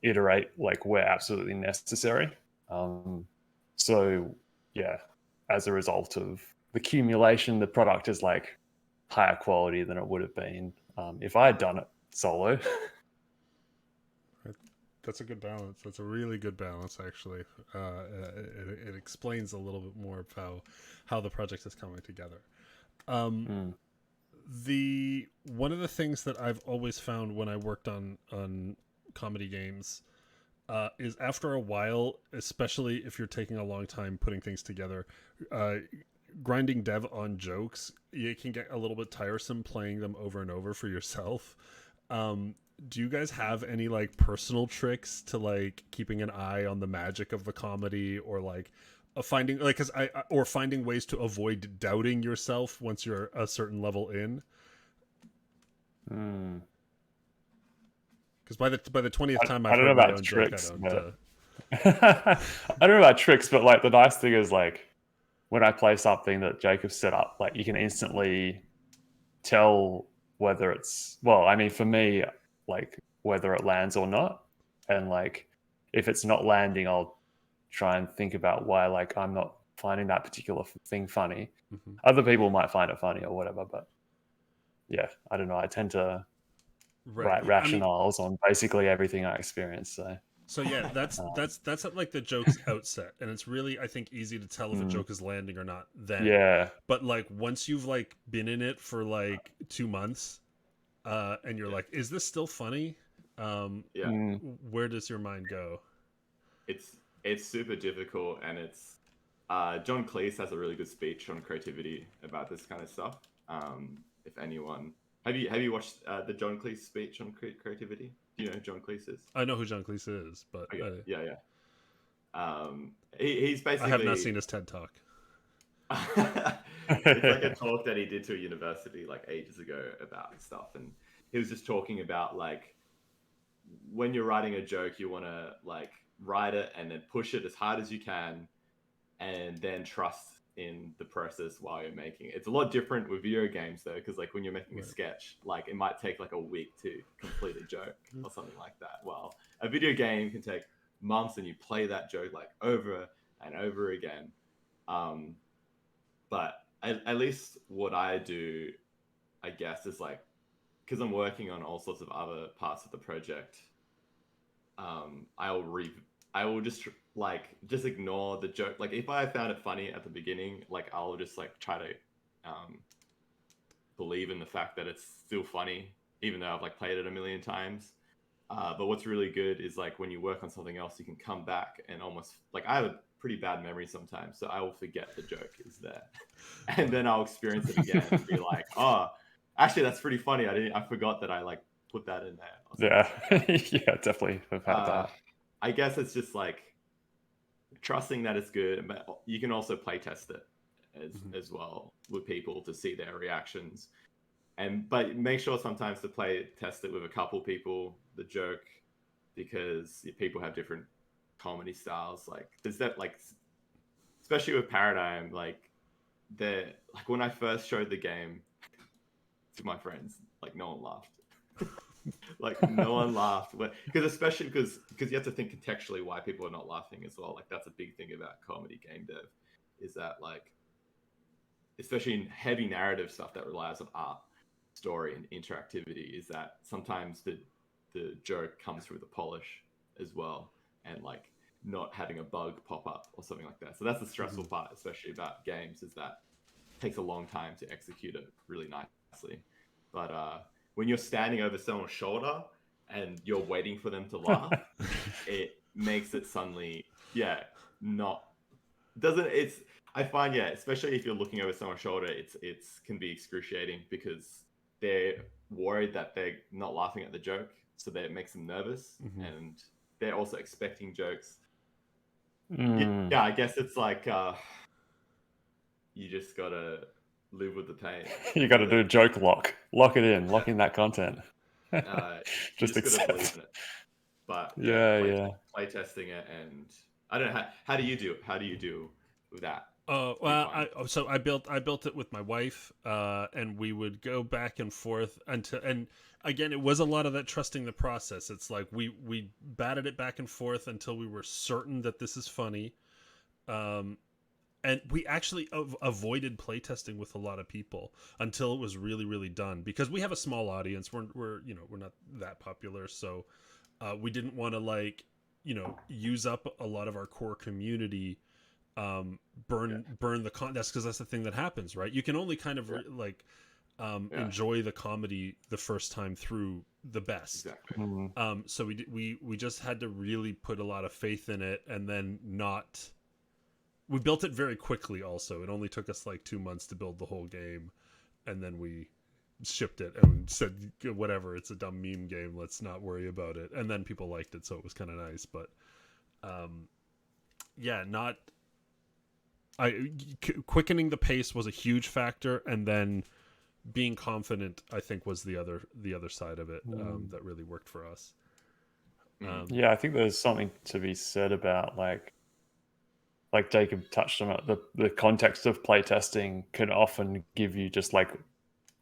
iterate like where absolutely necessary. So yeah, as a result of the accumulation, the product is like higher quality than it would have been if I had done it solo. That's a good balance. That's a really good balance, actually. It explains a little bit more of how the project is coming together. The one of the things that I've always found when I worked on comedy games is after a while, especially if you're taking a long time putting things together, grinding dev on jokes, it can get a little bit tiresome playing them over and over for yourself. Do you guys have any like personal tricks to like keeping an eye on the magic of the comedy, or like finding like or finding ways to avoid doubting yourself once you're a certain level in? Because by the 20th time I've heard my own tricks, joke, I don't. I don't know about tricks, but like the nice thing is like when I play something that Jacob set up, like you can instantly tell whether it's, well, I mean, for me, like whether it lands or not. And like if it's not landing, I'll try and think about why like I'm not finding that particular thing funny. Other people might find it funny or whatever, but yeah, I don't know. I tend to write rationales on basically everything I experience. So yeah, that's at like the joke's outset, and it's really, I think, easy to tell if a joke is landing or not then. Yeah. But like once you've like been in it for like 2 months, and you're like, is this still funny? Where does your mind go? It's super difficult, and it's John Cleese has a really good speech on creativity about this kind of stuff. If anyone, have you watched the John Cleese speech on creativity? Do you know who John Cleese is? I know who John Cleese is, but okay. He's basically, I have not seen his TED Talk. It's like a talk that he did to a university like ages ago about stuff, and he was just talking about like when you're writing a joke, you want to like write it and then push it as hard as you can, and then trust in the process while you're making it. It's a lot different with video games though, because like when you're making a sketch, like it might take like a week to complete a joke or something like that. Well, a video game can take months, and you play that joke like over and over again. But at least what I do, I guess, is like, because I'm working on all sorts of other parts of the project, I will just ignore the joke. Like if I found it funny at the beginning, like I'll just like try to believe in the fact that it's still funny, even though I've like played it a million times. But what's really good is like when you work on something else, you can come back and almost like, I have a pretty bad memory sometimes, so I will forget the joke is there, and then I'll experience it again and be like, oh, actually that's pretty funny. I forgot that I like put that in there. Yeah, yeah, definitely have had that. I guess it's just like trusting that it's good, but you can also play test it as well with people to see their reactions. But make sure sometimes to play test it with a couple people, the joke, because people have different comedy styles. Like there's that, like especially with Paradigm, like when I first showed the game to my friends, like no one laughed. Like no one laughed, especially because you have to think contextually why people are not laughing as well. Like that's a big thing about comedy game dev, is that like especially in heavy narrative stuff that relies on art, story, and interactivity, is that sometimes the joke comes through the polish as well, and like not having a bug pop up or something like that. So that's the stressful part, especially about games, is that it takes a long time to execute it really nicely. But when you're standing over someone's shoulder and you're waiting for them to laugh, it makes it suddenly, I find, especially if you're looking over someone's shoulder, it's can be excruciating because they're worried that they're not laughing at the joke, so that it makes them nervous, and they're also expecting jokes. Yeah, I guess it's like you just gotta live with the pain. You got to do a joke lock it in, lock in that content. Just gotta believe in it. But play testing it, and I don't know how do you do with that? Well, I built it with my wife, and we would go back and forth and again, it was a lot of that trusting the process. It's like we batted it back and forth until we were certain that this is funny, and we actually avoided playtesting with a lot of people until it was really, really done, because we have a small audience. We're we're not that popular, so we didn't want to like use up a lot of our core community, burn the that's because that's the thing that happens, right? You can only kind of enjoy the comedy the first time through the best. Exactly. So we just had to really put a lot of faith in it, and then not. We built it very quickly. Also, it only took us like 2 months to build the whole game, and then we shipped it and said, whatever, it's a dumb meme game, let's not worry about it. And then people liked it, so it was kind of nice. But yeah, not quickening the pace was a huge factor, and then being confident, I think, was the other side of it that really worked for us. Yeah, I think there's something to be said about like Jacob touched on it, the context of playtesting can often give you just like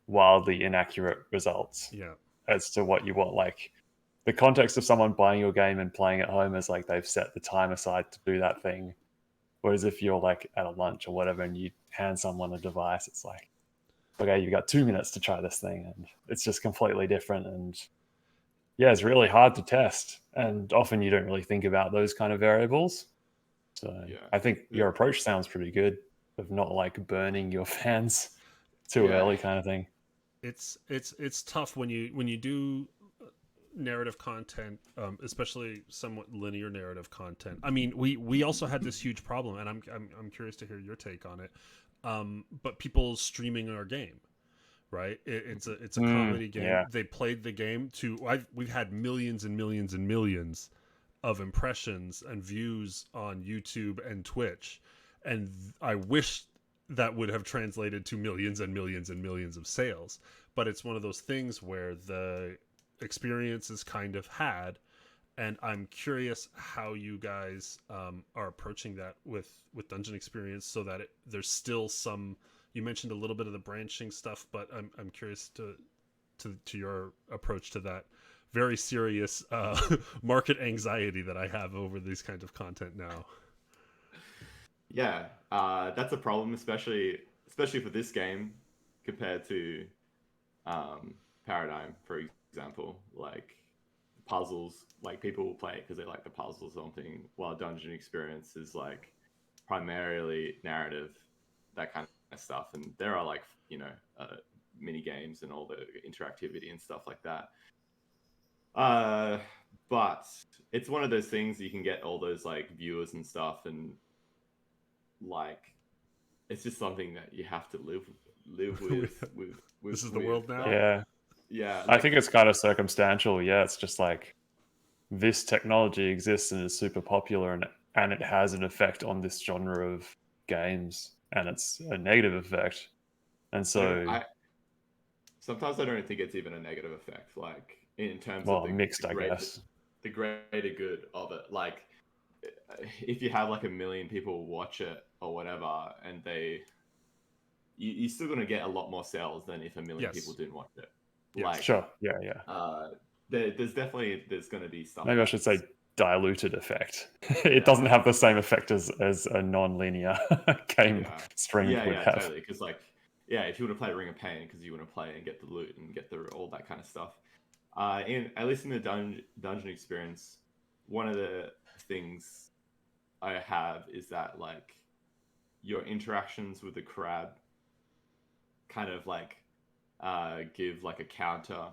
wildly inaccurate results as to what you want. Like the context of someone buying your game and playing at home is like they've set the time aside to do that thing. Whereas if you're like at a lunch or whatever and you hand someone a device, it's like, okay, you've got 2 minutes to try this thing, and it's just completely different. And yeah, it's really hard to test, and often you don't really think about those kind of variables. So I think your approach sounds pretty good, of not like burning your fans too early, kind of thing. It's tough when you do narrative content, especially somewhat linear narrative content. I mean, we also had this huge problem, and I'm curious to hear your take on it. But people streaming our game, right? It's a comedy game. Yeah. They played the game we've had millions and millions and millions of impressions and views on YouTube and Twitch, and I wish that would have translated to millions and millions and millions of sales. But it's one of those things where the experience is kind of had, and I'm curious how you guys are approaching that with Dungeon Experience, so that there's still some. You mentioned a little bit of the branching stuff, but I'm curious to your approach to that very serious market anxiety that I have over these kinds of content now. Yeah, that's a problem, especially for this game compared to Paradigm, for example. Like puzzles, like people will play it because they like the puzzle or something, while Dungeon Experience is like primarily narrative, that kind of stuff. And there are like mini games and all the interactivity and stuff like that. But it's one of those things you can get all those like viewers and stuff, and like it's just something that you have to live with. This is the world now. Yeah. I think it's kind of circumstantial. Yeah, it's just like this technology exists and is super popular, and it has an effect on this genre of games, and it's a negative effect. And so sometimes I don't think it's even a negative effect. Like in terms of I guess the greater good of it. Like if you have like 1 million people watch it or whatever, and you're still going to get a lot more sales than if 1 million people didn't watch it. Yes. Like, sure. Yeah. There's going to be stuff. Maybe I should say diluted effect. It doesn't have the same effect as a non-linear game stream would have. Totally. Because if you want to play Ring of Pain because you want to play and get the loot and get all that kind of stuff. At least in the dungeon experience, one of the things I have is that like your interactions with the crab kind of like give like a counter.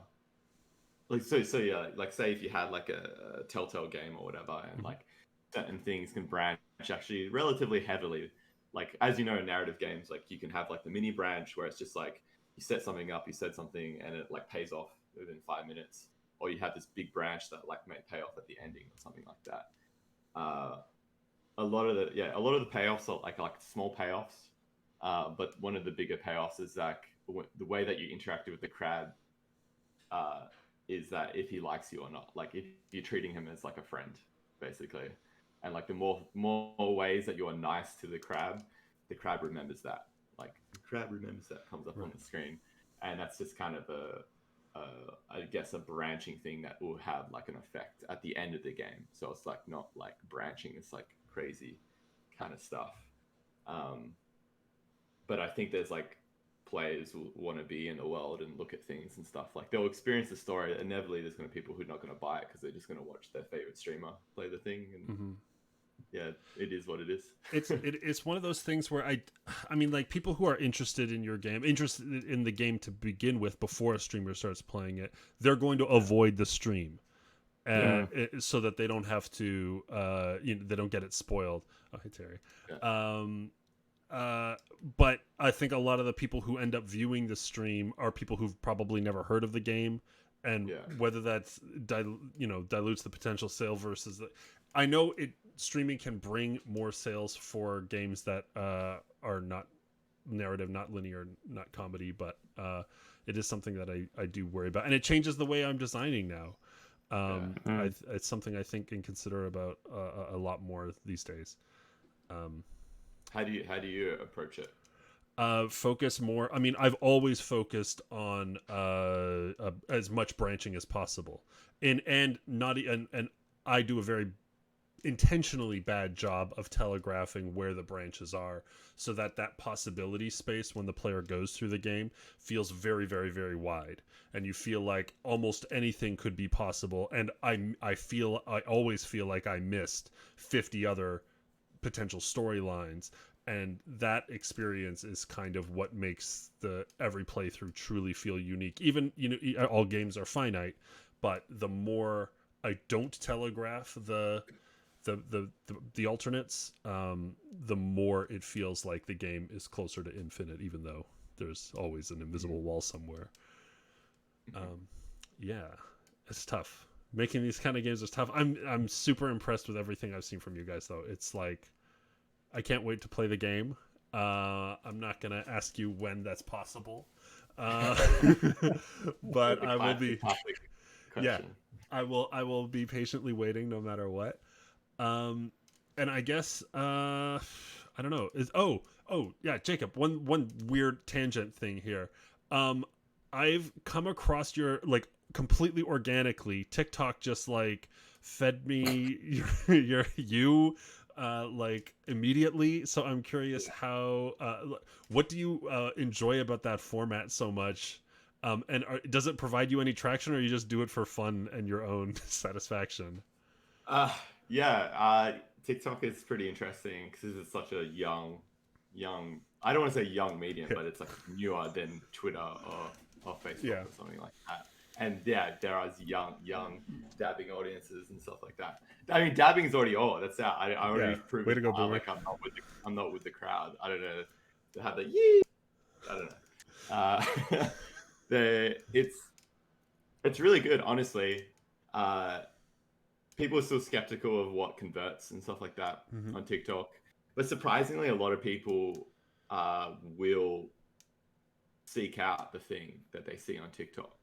Like so yeah, like say if you had like a Telltale game or whatever, and like certain things can branch actually relatively heavily. Like as you know, in narrative games, like you can have like the mini branch where it's just like you set something up, you said something, and it like pays off within 5 minutes, or you have this big branch that like may pay off at the ending or something like that. A lot of the payoffs are like small payoffs, but one of the bigger payoffs is like the way that you interacted with the crab is that if he likes you or not, like if you're treating him as like a friend, basically, and like the more ways that you are nice to the crab remembers that. Like the crab remembers that comes up on the screen, and that's just kind of I guess a branching thing that will have like an effect at the end of the game. So it's like not like branching, it's like crazy kind of stuff. But I think there's like players will want to be in the world and look at things and stuff. Like they'll experience the story. Inevitably, there's going to be people who are not going to buy it because they're just going to watch their favorite streamer play the thing. And yeah, it is what it is. It's one of those things where I mean, like people who are interested in your game, interested in the game to begin with before a streamer starts playing it, they're going to avoid the stream. So that they don't have to, they don't get it spoiled. Oh, hey Terry. Yeah. But I think a lot of the people who end up viewing the stream are people who've probably never heard of the game, and whether that's dilutes the potential sale versus I know streaming can bring more sales for games that are not narrative, not linear, not comedy, but it is something that I do worry about, and it changes the way I'm designing now. It's something I think and consider about a lot more these days. How do you approach it? Focus more. I mean, I've always focused on as much branching as possible, and I do a very intentionally bad job of telegraphing where the branches are, so that possibility space when the player goes through the game feels very, very, very wide, and you feel like almost anything could be possible. And I always feel like I missed 50 other potential storylines, and that experience is kind of what makes every playthrough truly feel unique. Even all games are finite, but the more I don't telegraph the alternates, the more it feels like the game is closer to infinite, even though there's always an invisible wall somewhere. Yeah, it's tough. Making these kind of games is tough. I'm super impressed with everything I've seen from you guys, though. It's like I can't wait to play the game. I'm not gonna ask you when that's possible, but I will be. Yeah, I will be patiently waiting no matter what. And I guess I don't know. Yeah, Jacob. One weird tangent thing here. I've come across your completely organically. TikTok just fed me you immediately. So I'm curious how what do you enjoy about that format so much? And does it provide you any traction, or you just do it for fun and your own satisfaction? TikTok is pretty interesting because it's such a young. I don't want to say young medium, but it's newer than Twitter or Facebook or something like that. And yeah, there are young dabbing audiences and stuff like that. I mean, dabbing is already that's out. I already proved it. I'm not with the crowd. I don't know. They have the yee. I don't know. It's really good, honestly. People are still skeptical of what converts and stuff like that on TikTok, but surprisingly, a lot of people will seek out the thing that they see on TikTok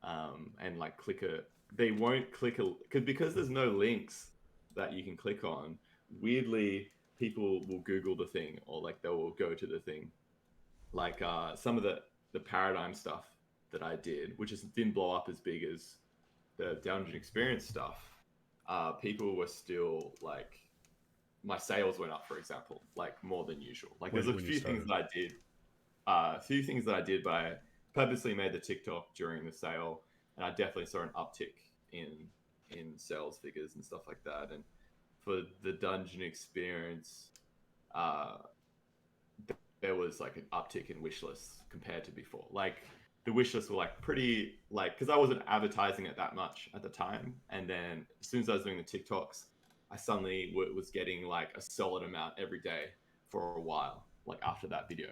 and click it. They won't click because there's no links that you can click on. Weirdly, people will Google the thing, or they will go to the thing. Some of the paradigm stuff that I did, which didn't blow up as big as the Dungeon Experience stuff. People were still my sales went up, for example, more than usual. There's a few things that I did, but I purposely made the TikTok during the sale, and I definitely saw an uptick in sales figures and stuff like that. And for the Dungeon Experience, there was an uptick in wish lists compared to before. The wish lists were pretty because I wasn't advertising it that much at the time, and then as soon as I was doing the TikToks, I suddenly was getting a solid amount every day for a while, after that video,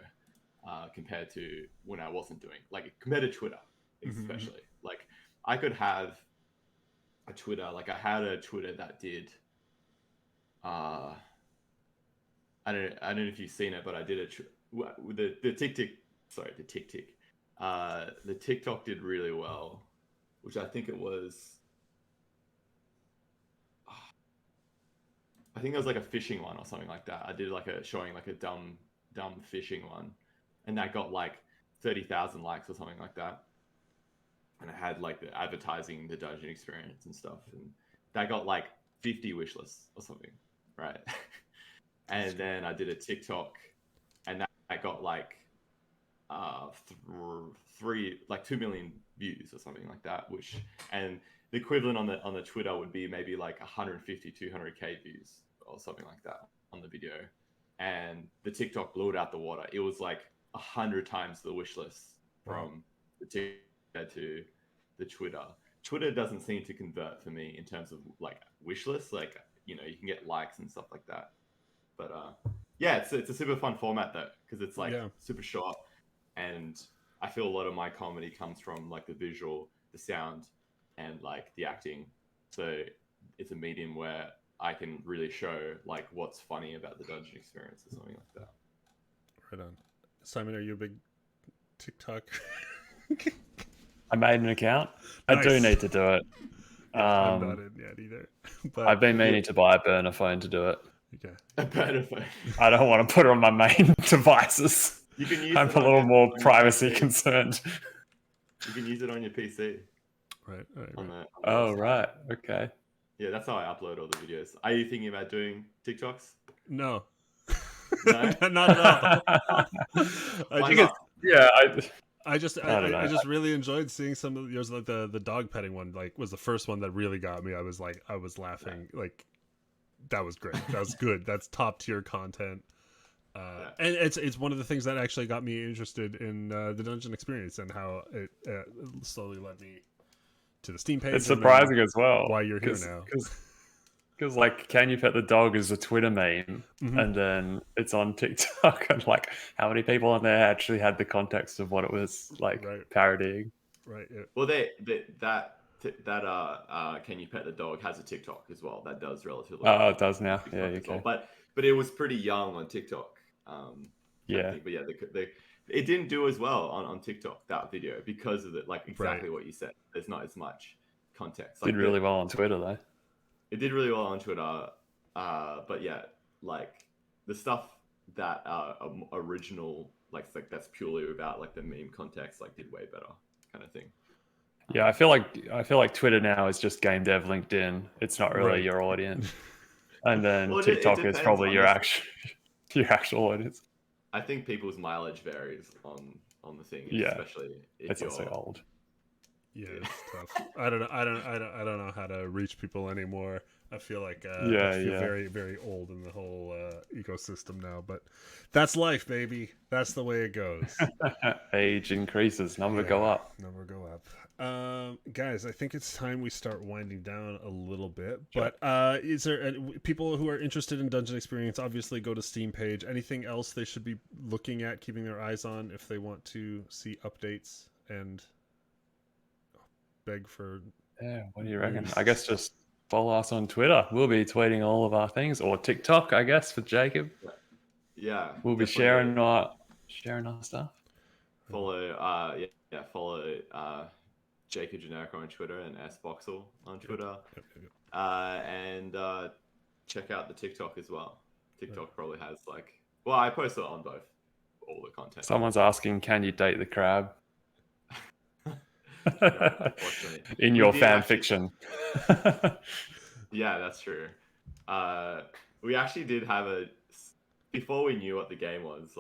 compared to when I wasn't doing compared to Twitter, especially. I could have a Twitter, I had a Twitter that did I don't know if you've seen it, but I did the TikTok did really well, which I think it was. I think it was a fishing one or something like that. I did showing a dumb fishing one, and that got 30,000 likes or something like that. And I had the advertising the Dungeon Experience and stuff, and that got 50 wish lists or something, right? and then I did a TikTok, and that got like 2 million views or something like that. And the equivalent on the Twitter would be maybe like 150, 200k views or something like that on the video. And the TikTok blew it out the water. It was like 100 times the wish list from the TikTok to the Twitter. Twitter doesn't seem to convert for me in terms of like wish lists. Like, you can get likes and stuff like that. But yeah, it's a super fun format though, because it's like super short, and I feel a lot of my comedy comes from like the visual, the sound, and like the acting. So it's a medium where I can really show like what's funny about the dungeon experience or something like that. Right on. Simon, are you a big TikTok? I made an account. Nice. I do need to do it. I'm not in yet either. But I've been meaning to buy a burner phone to do it. Okay. A burner phone. I don't want to put it on my main devices. You can use I'm it a on little your- more on your privacy PC. concerned. You can use it on your PC. Right. On the Oh, website. right. Okay. Yeah, that's how I upload all the videos. Are you thinking about doing TikToks? No. No? Not at all. Why not? I just don't know. really enjoyed seeing some of yours, like the dog petting one. Like, was the first one that really got me. I was laughing. Like, that was great. That was good. That's top tier content. And it's one of the things that actually got me interested in the dungeon experience and how it slowly led me to the Steam page. It's surprising as well. Why you're here now? Because like, can you pet the dog is a Twitter meme, Mhm. and then it's on TikTok, and like, how many people on there actually had the context of what it was like parodying? Right. Yeah. Well, that Can You Pet the Dog has a TikTok as well. That does relatively. Oh, it does now. TikTok Yeah, as okay. well. But it was pretty young on TikTok. Yeah. But yeah, it didn't do as well on TikTok, that video, because of it. Like exactly what you said. There's not as much context. Like Did really well on Twitter though. It did really well on Twitter, but yeah, like the stuff that original, like that's purely about like the meme context, like did way better, kind of thing. Yeah, I feel like Twitter now is just game dev LinkedIn. It's not really your audience, and then Well, it TikTok is depends probably on your the- actual audience. I think people's mileage varies on the thing, Yeah, especially if it's you're also old. Yeah, it's tough. I don't know how to reach people anymore. I feel like I feel very, very old in the whole ecosystem now. But that's life, baby. That's the way it goes. Age increases, number go up. Number go up. Guys, I think it's time we start winding down a little bit. But is there people who are interested in Dungeon Experience? Obviously, go to Steam page. Anything else they should be looking at, keeping their eyes on if they want to see updates and beg for? Yeah, what do you reckon? I guess just follow us on Twitter. We'll be tweeting all of our things, or TikTok, I guess, for Jacob. Yeah, we'll be sharing our stuff. Follow follow Jacob Janerka on Twitter and SBoxel on Twitter. And check out the TikTok as well. TikTok probably has I post it on all the content. Someone's asking, can you date the crab? No, in your fan fiction. Yeah, that's true. We actually did have before we knew what the game was,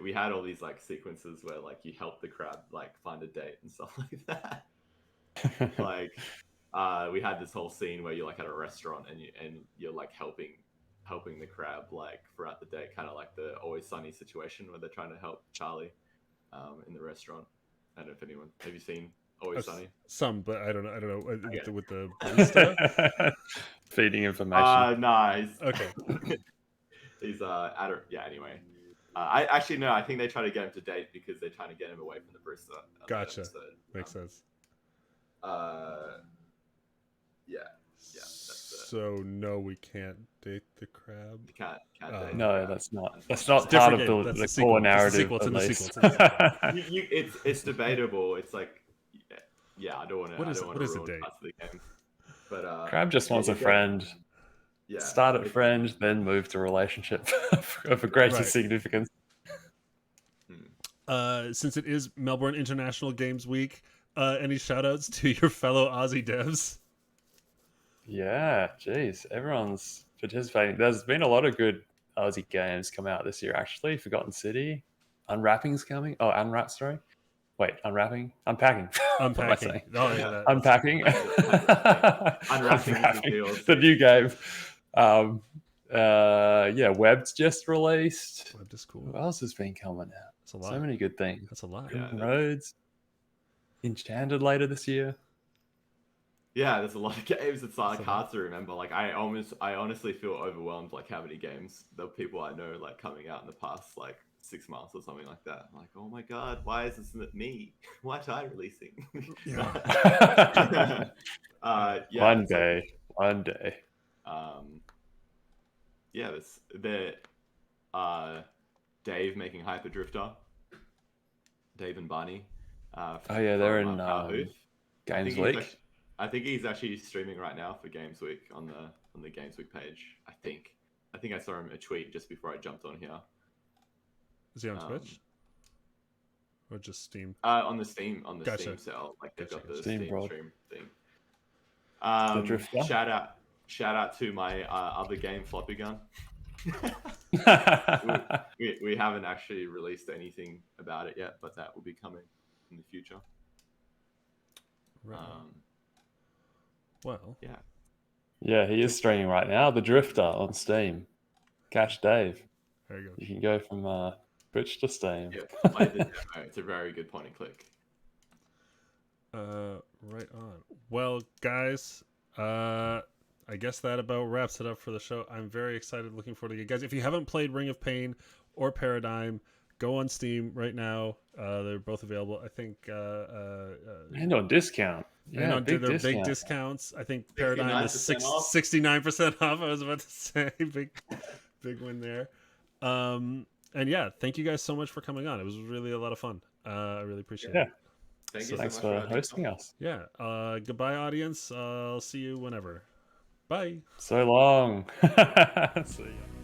we had all these sequences where you help the crab find a date and stuff like that. We had this whole scene where you're at a restaurant and you're helping the crab throughout the day, kind of like the Always Sunny situation where they're trying to help Charlie in the restaurant. I don't know if anyone have you seen Always Sunny? Some, but I don't know with the barista feeding information. Nah, he's okay. He's anyway. I think they try to get him to date because they're trying to get him away from the barista. Gotcha. Makes sense. So no, we can't date the crab. You can't date. No, that's not part of the core narrative. It's debatable. It's I don't want to. What is a date? The game. But crab just wants a friend. Yeah. Start at friend, then move to relationship of a greater significance. Since it is Melbourne International Games Week, any shout outs to your fellow Aussie devs? Yeah, geez, everyone's participating. There's been a lot of good Aussie games come out this year. Actually, Forgotten City, Unwrapping's coming. Oh, Unwrap, sorry. Wait, Unwrapping, Unpacking. What am I saying? Oh yeah, that, Unpacking. Unwrapping is the DLC. The new game. Yeah, Webb's just released. Web is cool. What else has been coming out? That's a lot. So many good things. That's a lot. Yeah. Roads. Enchanted later this year. Yeah, there's a lot of games. It's like hard to remember. Like I honestly feel overwhelmed. Like how many games the people I know like coming out in the past like 6 months or something like that. I'm like, oh my god, why is this not me? Why aren't I releasing? Yeah. Yeah. One day. Yeah, Dave making Hyper Drifter. Dave and Barney. Oh yeah, they're in booth. Games Week. I think he's actually streaming right now for Games Week on the Games Week page. I think I saw him a tweet just before I jumped on here. Is he on Twitch? Or just Steam? On the Steam Gotcha. Steam sale. Like they've got the Steam Steam Broad. stream thing. The Drifter. Shout out to my other game, Floppy Gun. we haven't actually released anything about it yet, but that will be coming in the future. Right. Well. Yeah. Yeah, he is streaming right now. The Drifter on Steam. Catch Dave. There you go. You can go from Twitch to Steam. Yeah, play the demo. It's a very good point and click. Right on. Well, guys, I guess that about wraps it up for the show. I'm very excited, looking forward to it. Guys, if you haven't played Ring of Pain or Paradigm, go on Steam right now. They're both available. I think And on discount. Yeah, they're big discounts. I think Paradigm is 69% off. I was about to say big win there. And yeah, thank you guys so much for coming on. It was really a lot of fun. I really appreciate it. Thanks for hosting us. Yeah. Goodbye, audience. I'll see you whenever. Bye. So long. See ya.